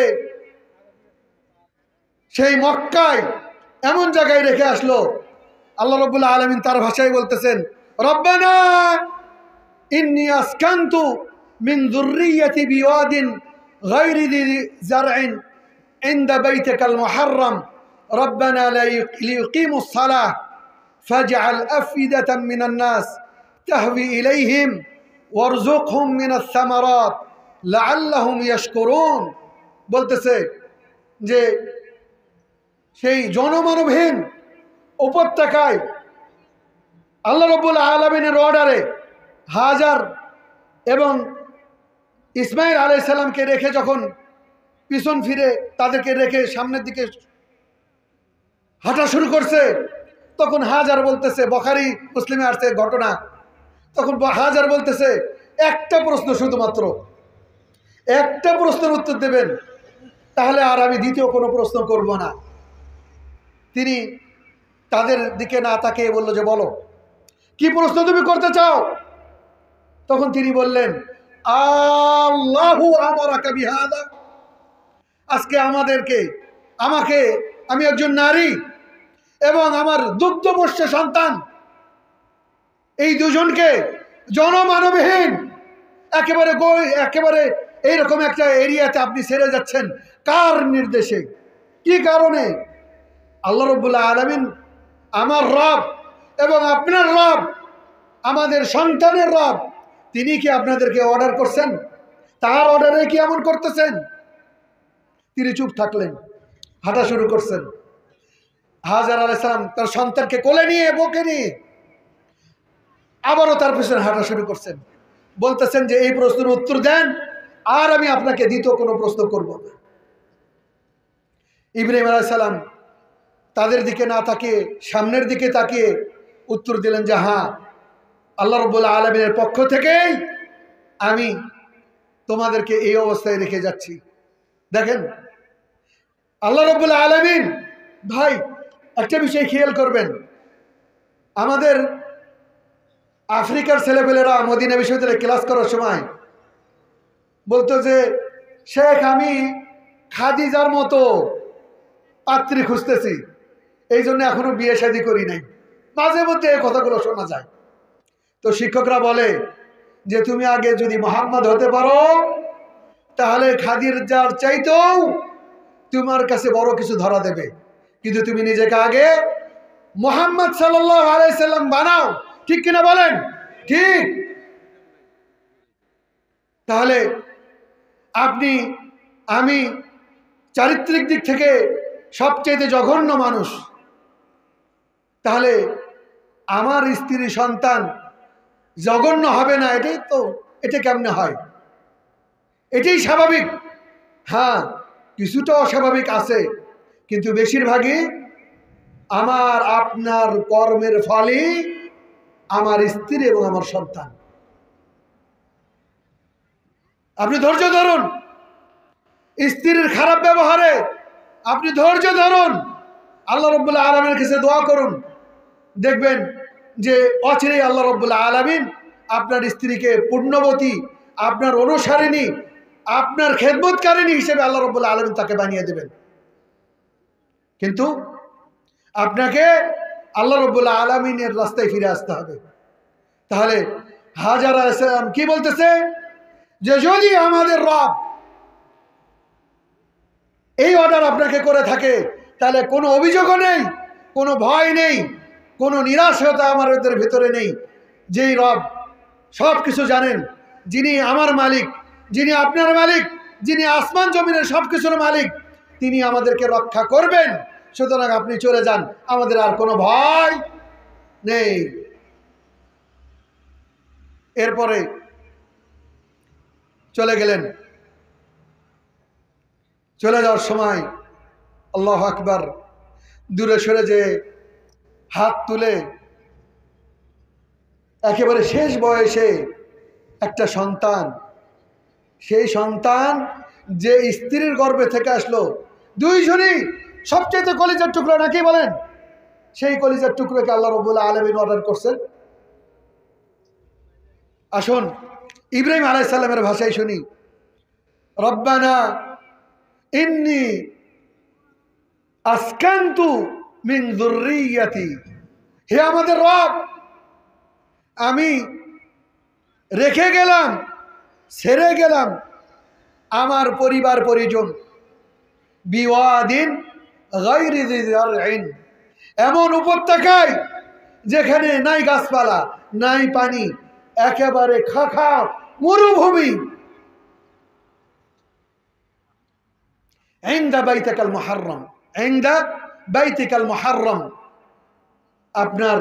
সেই মক্কায় এমন জায়গায় রেখে আসলো, আল্লাহ রাব্বুল আলামিন তার ভাষায় বলতেছেন, রব্বানা ইন্নী আসকানতু মিন যুররিয়্যাতি বিওয়াদিন গায়রি যি যারইন ইনদা বাইতিকাল মুহাররম রব্বানা লিয়ুকিমুস সালাহ ফাজআল আফইদাতাম মিনান নাস তাহবি ইলাইহিম ওয়ারযুকহুম মিনাস সামারাত লাআল্লাহুম ইয়াশকুরুন। বলতেছে যে সেই জনমানবহীন উপত্যকায় আল্লাহ রাব্বুল আলামিনের অর্ডারে হাজার এবং ইসমাইল আলাইহিস সালামকে রেখে যখন পিছন ফিরে তাদেরকে রেখে সামনের দিকে হাঁটা শুরু করছে, তখন হাজার বলতেছে, বুখারী মুসলিমে আসছে ঘটনা, তখন হাজার বলতেছে একটা প্রশ্ন, শুধুমাত্র একটা প্রশ্নের উত্তর দেবেন, তাহলে আর আমি দ্বিতীয় কোনো প্রশ্ন করব না। তিনি তাদের দিকে না তাকিয়ে বলল যে বলো কি প্রশ্ন তুমি করতে চাও? তখন তিনি বললেন, আল্লাহু আমারাকা বিহাদা, আজকে আমাকে আমি একজন নারী এবং আমার দুগ্ধপোষ্য সন্তান, এই দুজনকে জনমানবহীন একেবারে এইরকম একটা এরিয়াতে আপনি ছেড়ে যাচ্ছেন কার নির্দেশে, কি কারণে? আল্লাহ রাব্বুল আলামিন আমার রব এবং আপনার রব, আমাদের সন্তানের রব, তিনি কি আপনাদেরকে অর্ডার করছেন? তার অর্ডারে কি এমন করতেছেন? তিনি চুপ থাকলেন, হাঁটা শুরু করছেন। হাজার আলাইহিস সালাম তার সন্তানকে কোলে নিয়ে বুকে নিয়ে আবারও তার পিছনে হাঁটা শুরু করছেন, বলতেছেন যে এই প্রশ্নের উত্তর দেন, আর আমি আপনাকে দ্বিতীয় কোনো প্রশ্ন করব না। ইব্রাহিম আলাইহিস সালাম তাদের দিকে না তাকিয়ে সামনের দিকে তাকিয়ে উত্তর দিলেন যে হ্যাঁ, আল্লাহ রাব্বুল আলামিনের পক্ষ থেকেই আমি তোমাদেরকে এই অবস্থায় রেখে যাচ্ছি। দেখেন আল্লাহ রাব্বুল আলামিন, ভাই একটা বিষয় খেয়াল করবেন, আমাদের আফ্রিকার ছেলেপেলেরা মদিনা বিশ্ববিদ্যালয়ে ক্লাস করার সময় বলতো যে শেখ, আমি খাদিজার মতো পাত্রী খুঁজতেছি, এই জন্য এখনো বিয়ে শাদী করি নাই। মাঝে মধ্যে এই কথাগুলো শোনা যায়। তো শিক্ষকরা বলে যে তুমি আগে যদি মুহাম্মদ হতে পারো তাহলে খাদিজার চাইতেও তোমার কাছে বড় কিছু ধরা দেবে, কিন্তু তুমি নিজেকে আগে মুহাম্মদ সাল্লাল্লাহু আলাইহি সাল্লাম বানাও। ঠিক কিনা বলেন? ঠিক। তাহলে আপনি আমি চারিত্রিক দিক থেকে সবচেয়ে জঘন্য মানুষ, তাহলে আমার স্ত্রী সন্তান জঘন্য হবে না? এটা কেমনে হয়? এটাই স্বাভাবিক। হ্যাঁ, কিছুটা অস্বাভাবিক আছে, কিন্তু বেশিরভাগই আমার আপনার কর্মের ফলই আমার স্ত্রী এবং আমার সন্তান। আপনি ধৈর্য ধরুন, স্ত্রীর খারাপ ব্যবহারে আপনি ধৈর্য ধরুন, আল্লাহ রাব্বুল আলামিনের কাছে দোয়া করুন, দেখবেন যে অচিরেই আল্লাহ রাব্বুল আলামিন আপনার স্ত্রীকে পুণ্যবতী, আপনার অনুসারিণী, আপনার খেদমতকারিণী হিসেবে আল্লাহ রাব্বুল আলামিন তাকে বানিয়ে দেবেন। কিন্তু আপনাকে আল্লাহ রাব্বুল আলামিনের রাস্তায় ফিরে আসতে হবে। তাহলে হাজার আলাইহিস সালাম কি বলতেছে যে যদি আমাদের রব এই অর্ডার আপনাকে করে থাকে তাহলে কোনো অভিযোগও নেই, কোনো ভয় নেই, কোনো নিরাশতা আমাদের ভিতরে নেই। যেই রব সব কিছু জানেন, যিনি আমার মালিক, যিনি আপনার মালিক, যিনি আসমান জমিনের সব কিছুর মালিক, তিনি আমাদেরকে রক্ষা করবেন। সুতরাং আপনি চলে যান, আমাদের আর কোনো ভয় নেই। এরপরে চলে গেলেন। চলে যাওয়ার সময় আল্লাহু আকবার, দূরে সরে যে হাত তুলে একেবারে শেষ বয়সে একটা সন্তান, সেই সন্তান যে স্ত্রীর গর্ভে থেকে আসলো, দুইজনই সবচেয়ে কলিজার টুকরো, নাকি বলেন? সেই কলিজার টুকরোকে আল্লাহ রাব্বুল আলামিন অর্ডার করছেন। আসুন ইব্রাহিম আলাইহিস সালামের ভাষায় শুনি, রব্বানা ইন্নী আসকানতু মিন যুররিয়াতি, হে আমাদের রব, আমি রেখে গেলাম, ছেড়ে গেলাম আমার পরিবার পরিজন, বিওয়াদিন গায়রি যি যারইন, এমন উপত্যকায় যেখানে নাই গাছপালা, নাই পানি, একেবারে খাখা মরুভূমি, ইনদা বাইতিকাল মুহাররম, ইনদা বাইতিকাল মুহাররম, আপনার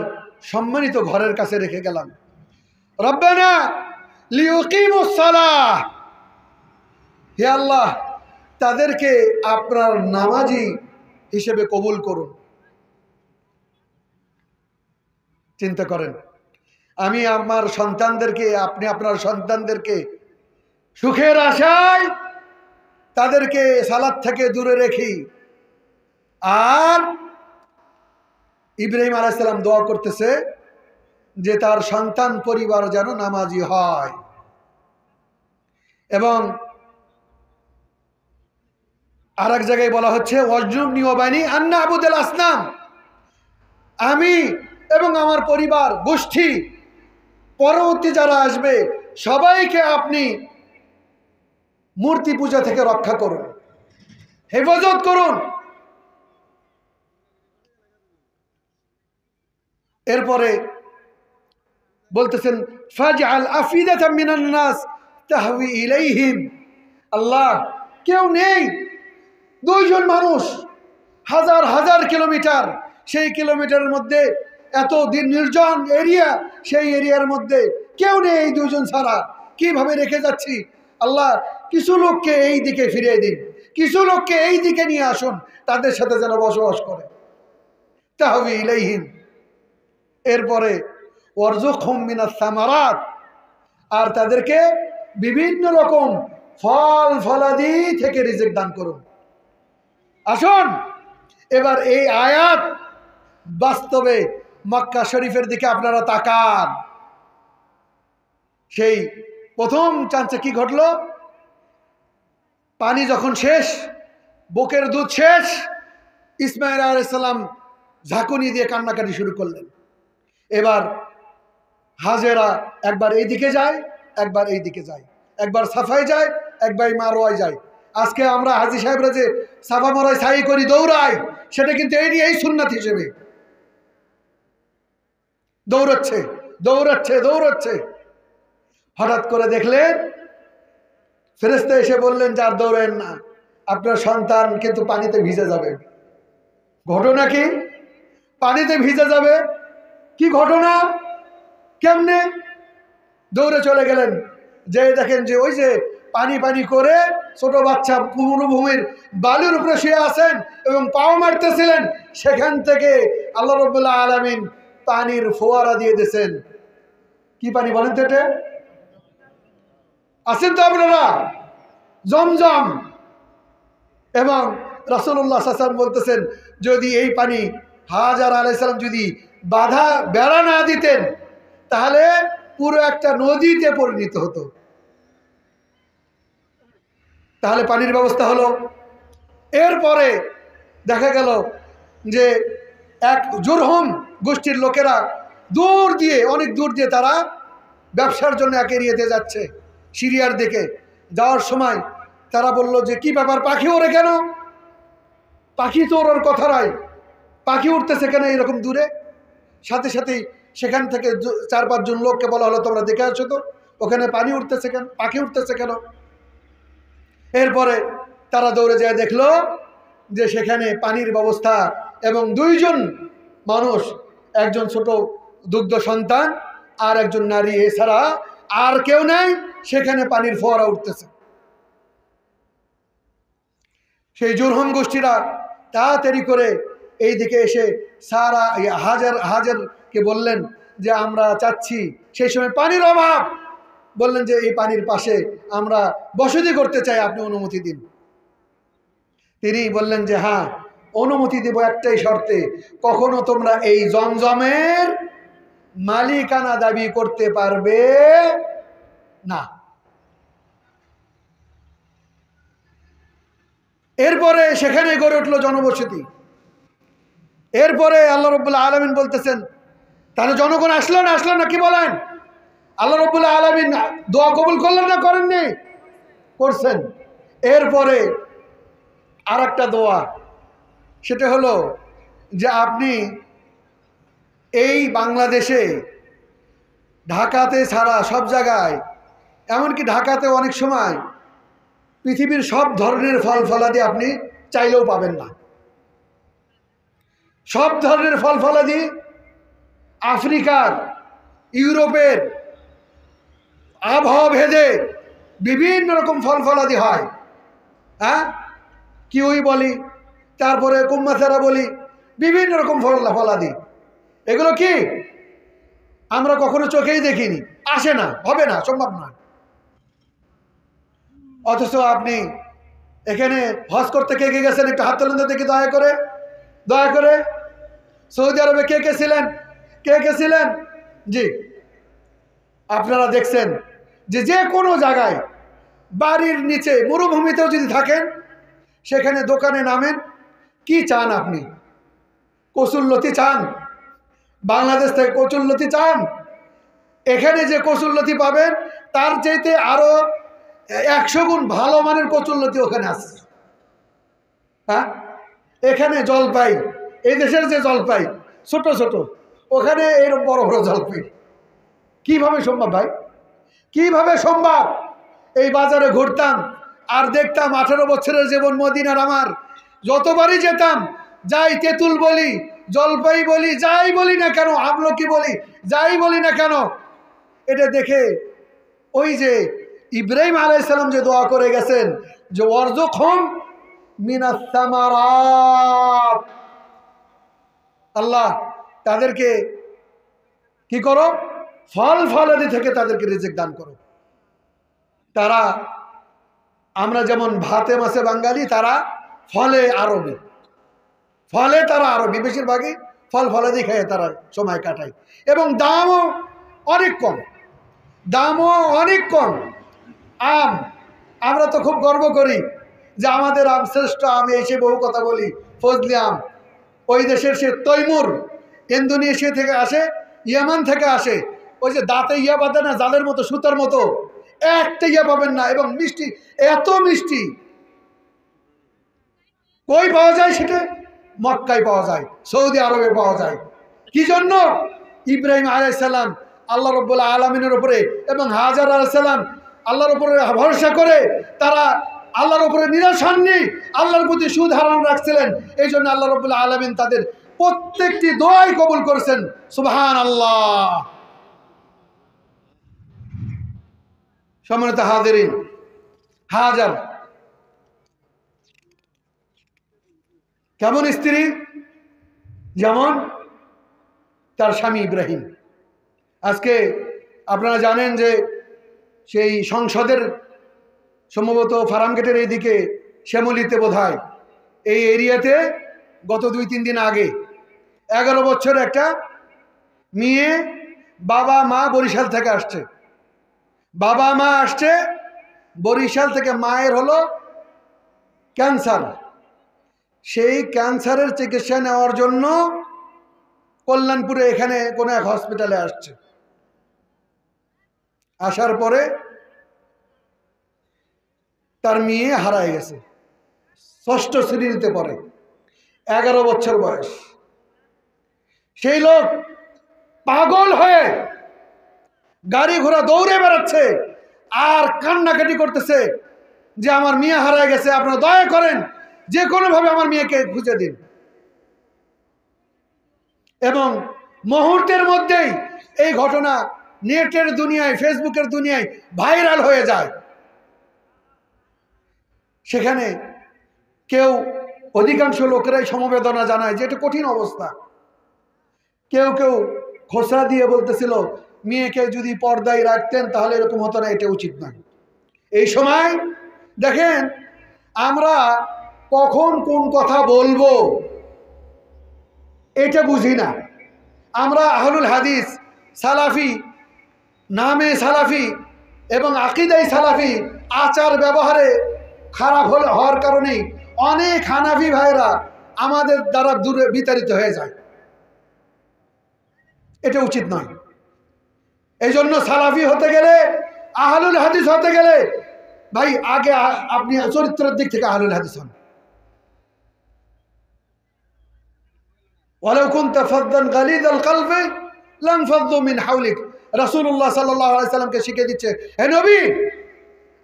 সম্মানিত ঘরের কাছে রেখে গেলাম। রব্বানা লিউকিমুস সালাহ, হে আল্লাহ, তাদেরকে আপনার নামাজি হিসেবে কবুল করুন। চিন্তা করেন, আমি আমার সন্তানদেরকে, আপনি আপনার সন্তানদেরকে সুখের আশায় তাদেরকে সালাত থেকে দূরে রেখি, আর ইব্রাহিম আলাইহিস সালাম দোয়া করতেছে যে তার সন্তান পরিবার যেন নামাজি হয়। এবং আর এক জায়গায় বলা হচ্ছে ওয়াজনুবনি ওয়া বানি আন না'বুদাল আসনাম, আমি এবং আমার পরিবার গোষ্ঠী পরবর্তী যারা আসবে সবাইকে আপনি মূর্তি পূজা থেকে রক্ষা করুন, হেফাজত করুন। এরপরে বলতেছেন ফাজআল আফিদাতাম মিনান নাস তাহওয়ি ইলাইহিম, আল্লাহ কেউ নেই, দুইজন মানুষ হাজার হাজার কিলোমিটার, সেই কিলোমিটারের মধ্যে এত দিন নির্জন এরিয়া, সেই এরিয়ার মধ্যে কেউ নেই, এই দুইজন ছাড়া কিভাবে রেখে যাচ্ছি। আল্লাহ কিছু লোককে এই দিকে ফিরিয়ে দিন, কিছু লোককে এই দিকে নিয়ে আসুন, তাদের সাথে যেন বসবাস করে। তাহওয়ি ইলাইহিম। এরপরে ওয়ারযুকহুম মিনাস সামারাত, আর তাদেরকে বিভিন্ন রকম ফল ফলাদি থেকে রিজিক দান করুন। আসুন এবার এই আয়াত বাস্তবে মক্কা শরীফের দিকে আপনারা তাকান। সেই প্রথম চান্সে কি ঘটলো? পানি যখন শেষ, বুকের দুধ শেষ, ইসমাঈল আলাইহিস সালাম ঝাঁকুনি দিয়ে কান্নাকাটি শুরু করলেন। এবার হাজেরা একবার এই দিকে যায়, একবার এই দিকে যায়, একবার সাফায় যায়, একবার মারোয়ায় যায়। আজকে আমরা হাজী সাহেবরা যে সাফা মারোয়ায় সাই করি, দৌড়াই, সেটা কিন্তু এই সুন্নাত হিসেবে দৌড়াচ্ছে দৌড়াচ্ছে দৌড়াচ্ছে। হঠাৎ করে দেখলেন ফেরেশতা এসে বললেন যে আর দৌড়েন না, আপনার সন্তান কিন্তু পানিতে ভিজে যাবে। ঘটনা কি? পানিতে ভিজে যাবে, কি ঘটনা, কেমনে? দৌড়ে চলে গেলেন, যে দেখেন যে ওই যে পানি পানি করে ছোট বাচ্চা মরুভূমির বালুর উপরে শুয়ে আছেন এবং পাও মারতেছিলেন, সেখান থেকে আল্লাহ রাব্বুল আলামিন পানির ফোয়ারা দিয়ে দিয়েছেন। কি পানি বলেন তো এটা? আছেন তো আপনারা? জমজম। এবং রাসূলুল্লাহ সাল্লাল্লাহু আলাইহি ওয়াসাল্লাম বলতেছেন, যদি এই পানি হাজর আলাইহিস সালাম যদি বাধা বেড়া না দিতেন তাহলে পুরো একটা নদীতে পরিণত হতো। তাহলে পানির ব্যবস্থা হলো। এরপরে দেখা গেল যে এক জুরহুম গোষ্ঠীর লোকেরা দূর দিয়ে, অনেক দূর দিয়ে তারা ব্যবসার জন্য এক এরিয়াতে যাচ্ছে, সিরিয়ার দিকে যাওয়ার সময় তারা বলল যে কি ব্যাপার, পাখি ওড়ে কেন? পাখি তো ওর কথা নয়, পাখি উঠতেছে কেন এরকম দূরে? সাথে সাথেই সেখান থেকে 4-5 জন লোককে বলা হলো তোমরা দেখে আসো তো ওখানে পানি উঠতেছে কেন, পাখি উঠতেছে কেন। এরপরে তারা দৌড়ে যায়, দেখলো যে সেখানে পানির ব্যবস্থা এবং 2 জন মানুষ, একজন ছোট দুগ্ধ সন্তান আর একজন নারী, এছাড়া আর কেউ নাই, সেখানে পানির ফোয়ারা উঠতেছে। সেই জুরহুম গোষ্ঠীরা তাড়াতাড়ি করে এই দিকে এসে সারা হাজারকে বললেন যে আমরা চাচ্ছি, সেই সময় পানির অভাব, বললেন যে এই পানির পাশে আমরা বসতি করতে চাই, আপনি অনুমতি দিন। তিনি বললেন যে হ্যাঁ অনুমতি দেব, একটাই শর্তে, কখনো তোমরা এই জমজমের মালিকানা দাবি করতে পারবে না। এরপরে সেখানে গড়ে উঠল জনবসতি। এরপরে আল্লাহ রাব্বুল আলামিন বলতেছেন, তাহলে জনগণ আসলো না, কি বলেন? আল্লাহ রাব্বুল আলামিন দোয়া কবুল করলেন না করেননি? করছেন। এরপরে আর একটা দোয়া, সেটা হলো যে আপনি এই বাংলাদেশে ঢাকাতে ছাড়া সব জায়গায়, এমনকি ঢাকাতে অনেক সময় পৃথিবীর সব ধরনের ফল ফলাদি আপনি চাইলেও পাবেন না। সব ধরনের ফল ফলাদি আফ্রিকার, ইউরোপের আবহাওয়া ভেদে বিভিন্ন রকম ফল ফলাদি হয়। হ্যাঁ, কিউই বলি, তারপরে কুম্মাছারা বলি, বিভিন্ন রকম ফলাদি। এগুলো কি আমরা কখনো চোখেই দেখিনি, আসে না, হবে না, সম্ভব নয়। অথচ আপনি এখানে হজ করতে কে কে গেছেন? একটু হাত তোলেন তো দেখি, দয়া করে। সৌদি আরবে কে কে ছিলেন? জি, আপনারা দেখছেন যে যে কোনো জায়গায় বাড়ির নিচে মরুভূমিতেও যদি থাকেন, সেখানে দোকানে নামেন, কি চান আপনি? কচুরলতি চান? বাংলাদেশ থেকে কচুরলতি চান? এখানে যে কচুরলতি পাবেন তার চাইতে আরো 100 গুণ ভালো মানের কচুরলতি ওখানে আছে। হ্যাঁ, এখানে জলপাই, এই দেশের যে জলপাই ছোট ছোট, ওখানে এরকম বড় বড় জলপাই। কিভাবে সম্ভব ভাই? কিভাবে সম্ভব? এই বাজারে ঘুরতাম আর দেখতাম 18 বছরের জীবন মদিনার আমার, যতবারই যেতাম, যাই তেঁতুল বলি, জলপাই বলি, যাই বলি না কেন, আমলকি বলি, যাই বলি না কেন, এটা দেখে ওই যে ইব্রাহিম আলাইহিস সালাম যে দোয়া করে গেছেন যে ওয়ারযুকহুম মিনাস সামারাত, আল্লাহ তাদেরকে কি করো? ফল ফলাদি থেকে তাদেরকে রিজিক দান করো। তারা, আমরা যেমন ভাতে মাছে বাঙালি, তারা ফলে আরবি, ফলে তারা আরবি, বেশিরভাগই ফল ফলাদি খেয়ে তারা সময় কাটায়, এবং দামও অনেক কম, দামও অনেক কম। আম, আমরা তো খুব গর্ব করি যে আমাদের আম শ্রেষ্ঠ আম, এসে বহু কথা বলি, ফজলি আম। ওই দেশের সে তৈমুর, ইন্দোনেশিয়া থেকে আসে, ইয়ামান থেকে আসে, ওই যে দাঁতে ইয়া বাঁধে না, জালের মতো, সুতার মতো, একটা ইয়া পাবেন না, এবং মিষ্টি, এত মিষ্টি। কই পাওয়া যায় সেটা? মক্কায় পাওয়া যায়, সৌদি আরবে পাওয়া যায়। কি জন্য? ইব্রাহিম আলাইহিস সালাম আল্লাহ রাব্বুল আলামিনের উপরে এবং হাজার আলাইহিস সালাম আল্লাহর উপরে ভরসা করে তারা আল্লাহর উপরে নিরাশ হননি, আল্লাহর প্রতি সুধারণা রাখছিলেন। এই জন্য আল্লাহ রাব্বুল আলামিন তাদের প্রত্যেকটি দোয়াই কবুল করেছেন। সুবহানাল্লাহ। সম্মানিত হাজিরিন, হাজার কেমন স্ত্রী? যেমন তার স্বামী ইব্রাহিম। আজকে আপনারা জানেন যে সেই সংসদের সম্ভবত ফার্মগেটের এইদিকে শ্যামলিতে বোধহয়, এই এরিয়াতে গত 2-3 দিন আগে 11 বছর একটা মেয়ে, বাবা মা বরিশাল থেকে আসছে, বাবা মা আসছে বরিশাল থেকে, মায়ের হলো ক্যান্সার। সেই ক্যান্সারের চিকিৎসা নেওয়ার জন্য কল্যাণপুরে এখানে কোনো এক হসপিটালে আসছে। আসার পরে তার মেয়ে হারায় গেছে, 6ষ্ঠ শ্রেণীতে পড়ে, 11 বছর বয়স। সেই লোক পাগল হয়ে গাড়ি ঘোড়া দৌড়ে বেড়াচ্ছে আর কান্নাকাটি করতেছে যে আমার মেয়ে হারায় গেছে, আপনারা দয়া করেন, যে কোনোভাবে আমার মেয়েকে খুঁজে দিন। এবং মুহূর্তের মধ্যেই এই ঘটনা নেটের দুনিয়ায়, ফেসবুকের দুনিয়ায় ভাইরাল হয়ে যায়। সেখানে কেউ, অধিকাংশ লোকেরাই সমবেদনা জানায় যে এটা কঠিন অবস্থা। কেউ কেউ খোসা দিয়ে বলতেছিল মেয়েকে যদি পর্দায় রাখতেন তাহলে এরকম হতো না, এটা উচিত নয়। এই সময় দেখেন আমরা কখন কোন কথা বলবো এটা বুঝি না। আমরা আহলুল হাদিস, সালাফি, নামে সালাফি এবং আকীদাই সালাফি, আচার ব্যবহারে খারাপ হওয়ার কারণে অনেক হানাফি ভাইরা আমাদের দ্বারা দূরে বিতাড়িত হয়ে যায়। এটা উচিত নয়। এই জন্য সালাফি হতে গেলে, আহলুল হাদিস হতে গেলে ভাই আগে আপনি চরিত্রের দিক থেকে আহলুল হাদিস হন। ওয়ালাউ কুনতা ফাদ্দান গালিযাল কলবি লানফাদ্দু মিন হাওলিক। রাসূলুল্লাহ সাল্লাল্লাহু আলাইহি সাল্লামকে শিখিয়ে দিচ্ছে, হে নবী,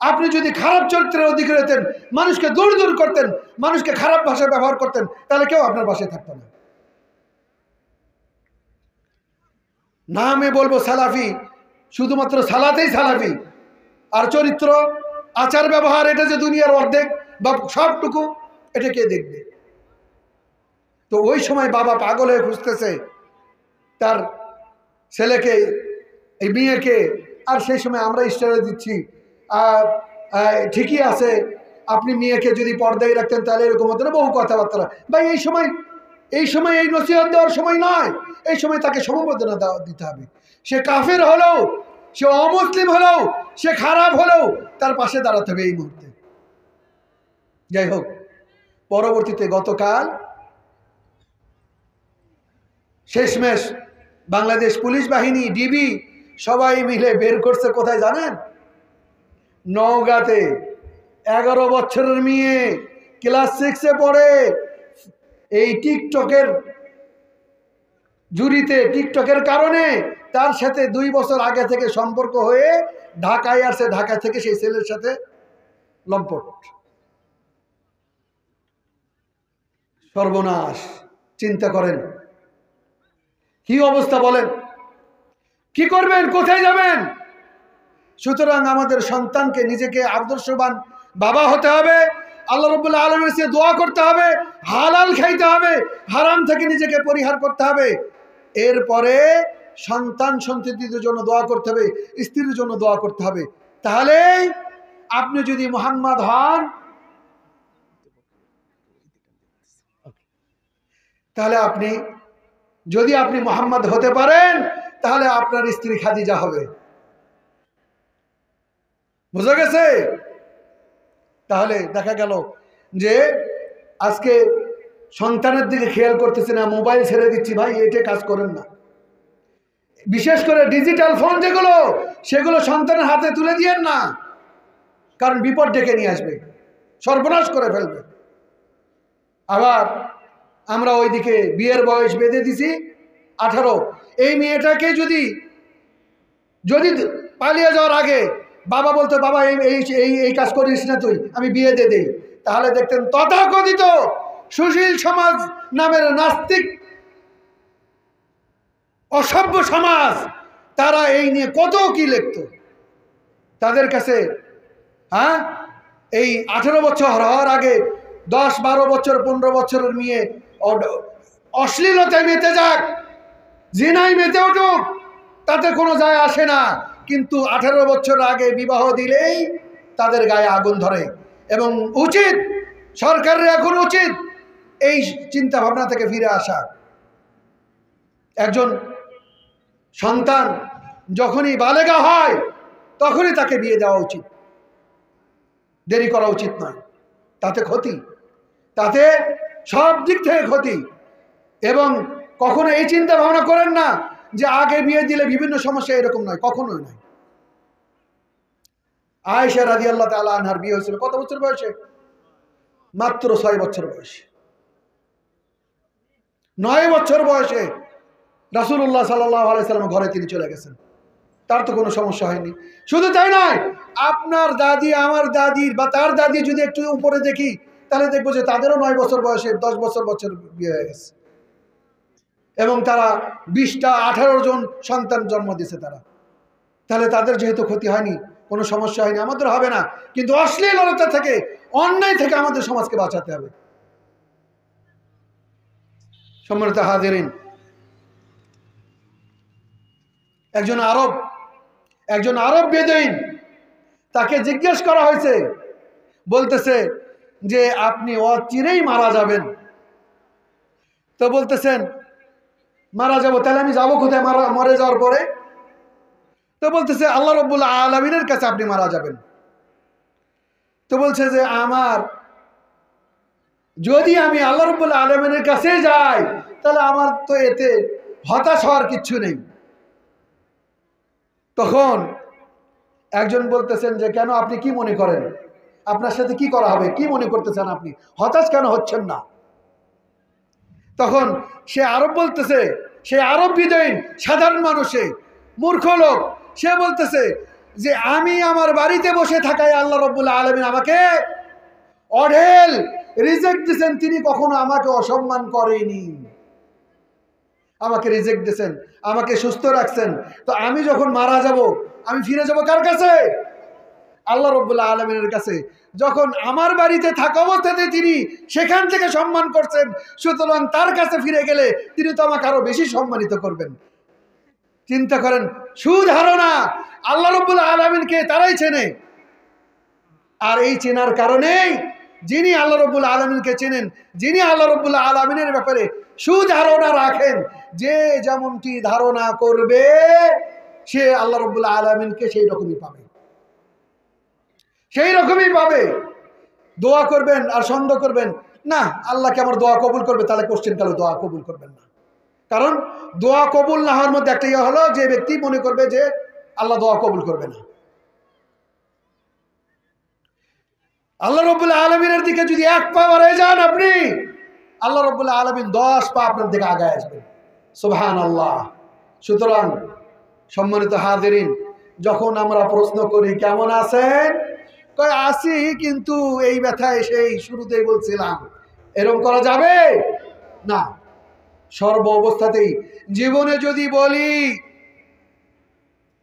আপনি যদি খারাপ চরিত্রের অধিকারী হতেন, মানুষকে দূর দূর করতেন, মানুষকে খারাপ ভাষা ব্যবহার করতেন, তাহলে কেউ আপনার পাশে থাকতো না। নামে বলবো সালাফি, শুধুমাত্র সালাতেই সালাফি, আর চরিত্র, আচার ব্যবহার, এটা যে দুনিয়ার অর্ধেক বা সবটুকু, এটা কে দেখবে? তো ওই সময় বাবা পাগল হয়ে খুঁজতেছে তার ছেলেকে, এই মেয়েকে। আর সেই সময় আমরা ইশারা দিচ্ছি ঠিকই আছে, আপনি মেয়েকে যদি পর্দায় রাখতেন তাহলে এরকম হতো না, বহু কথাবার্তা। ভাই এই সময় এই নসিহত দেওয়ার সময় নয়। এই সময় তাকে সমবেদনা দিতে হবে। সে কাফের হলেও, সে অমুসলিম হলেও, সে খারাপ হলেও তার পাশে দাঁড়াতে হবে এই মুহূর্তে। যাই হোক, পরবর্তীতে গতকাল শেষমেশ বাংলাদেশ পুলিশ বাহিনী, ডিবি সবাই মিলে বের করছে কোথায় জানেন? নওগাঁতে 11 বছরের মেয়ে, ক্লাস 6-এ পড়ে, এই টিকটকের জুরিতে, টিকটকের কারণে তার সাথে 2 বছর আগে থেকে সম্পর্ক হয়ে ঢাকায় আসছে। ঢাকা থেকে সেই ছেলের সাথে লম্পট। সর্বনাশ! চিন্তা করেন কি অবস্থা, বলেন কি করবেন, কোথায় যাবেন? সুতরাং আমাদের সন্তানকে নিজেকে আদর্শবান বাবা হতে হবে, আল্লাহ রাব্বুল আলামিনের কাছে দোয়া করতে হবে, হালাল খাইতে হবে, হারাম থেকে নিজেকে পরিহার করতে হবে। এরপরে সন্তান সন্ততিদের জন্য দোয়া করতে হবে, স্ত্রীর জন্য দোয়া করতে হবে। তাহলে আপনি যদি মুহাম্মদ হন, তাহলে যদি আপনি মুহাম্মদ হতে পারেন, তাহলে আপনার স্ত্রী খাদিজা হবে। বুঝা গেছে? তাহলে দেখা গেল যে আজকে সন্তানের দিকে খেয়াল করতেছে না, মোবাইল ছেড়ে দিচ্ছি। ভাই, এটা কাজ করেন না। বিশেষ করে ডিজিটাল ফোন যেগুলো, সেগুলো সন্তানের হাতে তুলে দিয়েন না, কারণ বিপদ ডেকে নিয়ে আসবে, সর্বনাশ করে ফেলবে। আবার আমরা ওইদিকে বিয়ের বয়স বেঁধে দিছি 18। এই মেয়েটাকে যদি পালিয়ে যাওয়ার আগে বাবা বলতো, বাবা এই কাজ করিস না তুই, আমি বিয়ে দিয়ে দেই, তাহলে দেখতেন তথাকথিত সুশীল সমাজ নামের নাস্তিক অসভ্য সমাজ, তারা এই নিয়ে কত কি লিখত। তাদের কাছে এই 18 বছর হওয়ার আগে 10, 12 বছর, 15 বছরের মেয়ে অশ্লীলতায় মেতে যাক, জিনায় মেতে উঠুক, তাতে কোনো যায় আসে না। কিন্তু 18 বছর আগে বিবাহ দিলেই তাদের গায়ে আগুন ধরে। এবং উচিত, সরকারের এখন উচিত এই চিন্তা ভাবনা থেকে ফিরে আসা। একজন সন্তান যখনই বালেগা হয়, তখনই তাকে বিয়ে দেওয়া উচিত, দেরি করা উচিত নয়। তাতে ক্ষতি, তাতে সব দিক থেকে ক্ষতি। এবং কখনো এই চিন্তা ভাবনা করেন না যে আগে বিয়ে দিলে বিভিন্ন সমস্যা, এরকম নয়, কখনোই নয়। আয়েশা রাদিয়াল্লাহু তাআলা আনহার বিয়ে হয়েছিল কত বছর বয়সে? মাত্র 6 বছর বয়সে। 9 বছর বয়সে রাসূলুল্লাহ সাল্লাল্লাহু আলাইহি সাল্লাম ঘরে তিনি চলে গেছেন, তার তো কোনো সমস্যা হয়নি। শুধু তাই নয়, আপনার দাদি, আমার দাদির বা তার দাদি যদি একটু উপরে দেখি, তাহলে দেখবো যে তাদেরও 9 বছর বয়সে 10 বছর বিয়ে হয়ে গেছে, এবং তারা 20টা 18 জন সন্তান জন্ম দিয়েছে তারা। তাহলে তাদের যেহেতু ক্ষতি হয়নি, কোনো সমস্যা হয়নি, আমাদের হবে না। কিন্তু অশ্লীলতা থেকে, অন্যায় থেকে আমাদের সমাজকে বাঁচাতে হবে। সম্মানিত হাজিরিন, একজন আরব বেদুইন, তাকে জিজ্ঞেস করা হয়েছে, বলতেছে যে আপনি অচিরেই মারা যাবেন। তো বলতেছেন মারা যাব, তাহলে আমি যাবো কোথায় মরে যাওয়ার পরে? তো বলতেছে আল্লাহ রাব্বুল আলামিনের কাছে আপনি মারা যাবেন। তো বলছে যে যদি আমি আল্লাহ রাব্বুল আলামিনের কাছে যাই, তাহলে আমার তো এতে হতাশ হওয়ার কিচ্ছু নেই। তখন একজন বলতেছেন যে কেন, আপনি কি মনে করেন, আপনার সাথে কি করা হবে, কি মনে করতেছেন আপনি, হতাশ কেন হচ্ছেন না? তখন সে আরব বিদয়ীন সাধারণ মানুষে, মূর্খ লোক, সে বলতেছে যে আমি আমার বাড়িতে বসে থাকায় আল্লাহ রাব্বুল আলামিন আমাকে অঢেল রিজেক্ট দিয়েছেন, তিনি কখনো আমাকে অসম্মান করেনি, আমাকে রিজেক্ট দিয়েছেন, আমাকে সুস্থ রাখছেন। তো আমি যখন মারা যাব, আমি ফিরে যাব কার কাছে? আল্লাহ রাব্বুল আলামিনের কাছে। যখন আমার বাড়িতে থাকা অবস্থাতে তিনি সেখান থেকে সম্মান করছেন, সুতরাং তার কাছে ফিরে গেলে তিনি তো আমাকে আরো বেশি সম্মানিত করবেন। চিন্তা করেন, সুধারণা আল্লাহ রাব্বুল আলামিনকে তারাই চেনে। আর এই চেনার কারণেই যিনি আল্লাহ রাব্বুল আলামিনকে চেনেন, যিনি আল্লাহ রাব্বুল আলামিনের ব্যাপারে সুধারণা রাখেন, যে যেমনটি ধারণা করবে সে আল্লাহ রাব্বুল আলামিনকে সেই রকমই পাবে। দোয়া করবেন আর সন্দেহ করবেন না আল্লাহকে আমার দোয়া কবুল করবে, তাহলে কোশ্চেন কালো দোয়া কবুল করবেন না। কারণ দোয়া কবুল না হওয়ার মধ্যে একটা হলো যে ব্যক্তি মনে করবে যে আল্লাহ দোয়া কবুল করবে না। আল্লাহ রাব্বুল আলামিনের দিকে যদি এক পা বাড়ায় যান আপনি, আল্লাহ রাব্বুল আলামিন 10 পা আপনার দিকে আগায় আসবেন। সুবহানাল্লাহ। সুতরাং সম্মানিত হাজিরিন, যখন আমরা প্রশ্ন করি কেমন আছেন, কয় আছি কিন্তু এই ব্যথা সেই শুরুতেই বলছিলাম, এরকম করা যাবে না। সর্ব অবস্থাতেই জীবনে যদি বলি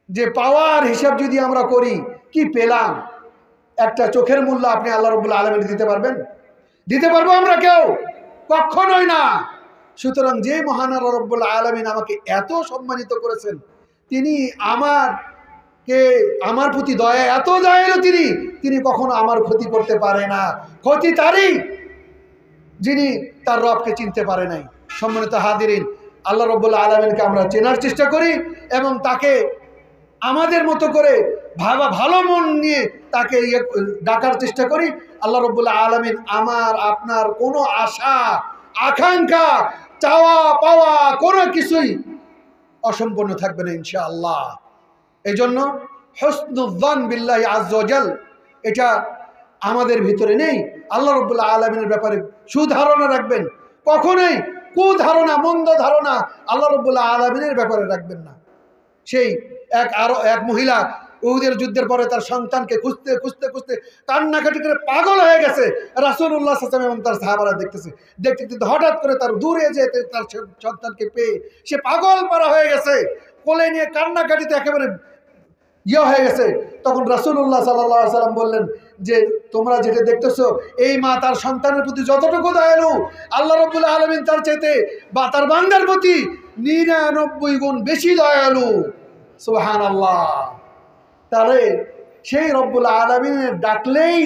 যে পাওয়ার হিসাব যদি আমরা করি, কি পেলাম, একটা চোখের মূল্য আপনি আল্লাহ রাব্বুল আলামিন দিতে পারবেন? দিতে পারবো আমরা কেউ? কখনোই না। সুতরাং যে মহান আল্লাহ রাব্বুল আলামিন আমাকে এত সম্মানিত করেছেন, তিনি আমার প্রতি দয়া, এত দয়ালু তিনি কখনো আমার ক্ষতি করতে পারে না। ক্ষতি তারই যিনি তার রবকে চিনতে পারে নাই। সম্মানিত হাজিরিন, আল্লাহ রাব্বুল আলামিনকে আমরা চেনার চেষ্টা করি এবং তাকে আমাদের মতো করে ভালো মন নিয়ে তাকে ডাকার চেষ্টা করি। আল্লাহ রাব্বুল আলামিন আমার আপনার কোনো আশা আকাঙ্ক্ষা চাওয়া পাওয়া কোনো কিছুই অসম্পূর্ণ থাকবে না ইনশাআল্লাহ। এই জন্য হুসনুল যান বিল্লাহি আযজা ওয়া জাল, এটা আমাদের ভিতরে নেই। আল্লাহ রাব্বুল আলামিনের ব্যাপারে সুধারণা রাখবেন, কখনোই কুধারণা মন্দ ধারণা আল্লাহ রাব্বুল আলামিনের ব্যাপারে রাখবেন না। সেই এক মহিলা উহুদের যুদ্ধের পরে তার সন্তানকে খুঁজতে খুঁজতে খুঁজতে কান্নাকাটি করে পাগল হয়ে গেছে। রাসূলুল্লাহ সাল্লাল্লাহু আলাইহি ওয়াসাল্লাম এবং তার সাহাবারা দেখতেছে, দেখতে দেখতে হঠাৎ করে তার দূরে যেতে তার সন্তানকে পেয়ে সে পাগল পারা হয়ে গেছে, কোলে নিয়ে কান্নাকাটিতে একেবারে হয়ে গেছে। তখন রাসূলুল্লাহ সাল্লাল্লাহু আলাইহি ওয়াসাল্লাম বললেন যে তোমরা যেটা দেখতেছো, এই মা তার সন্তানের প্রতি যতটুকু দয়ালু, আল্লাহ রাব্বুল আলামিন তার চাইতে বা তার বান্দার প্রতি 99 গুণ বেশি দয়ালু। সুবহানাল্লাহ। তাহলে সেই রব্বুল আলামিনের ডাকলেই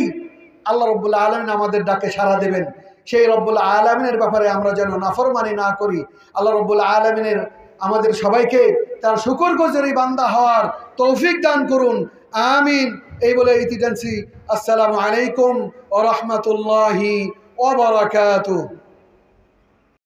আল্লাহ রব্বুল আলামিন আমাদের ডাকে সাড়া দেবেন। সেই রব্বুল আলামিনের ব্যাপারে আমরা যেন নাফরমানি না করি। আল্লাহ রব্বুল আলামিনের আমাদের সবাইকে তার শুকরগুজারি বান্দা হওয়ার তৌফিক দান করুন, আমিন। এই বলে ইতি টানছি। আসসালামু আলাইকুম ওয়া রাহমাতুল্লাহি ওয়া বারাকাতুহু।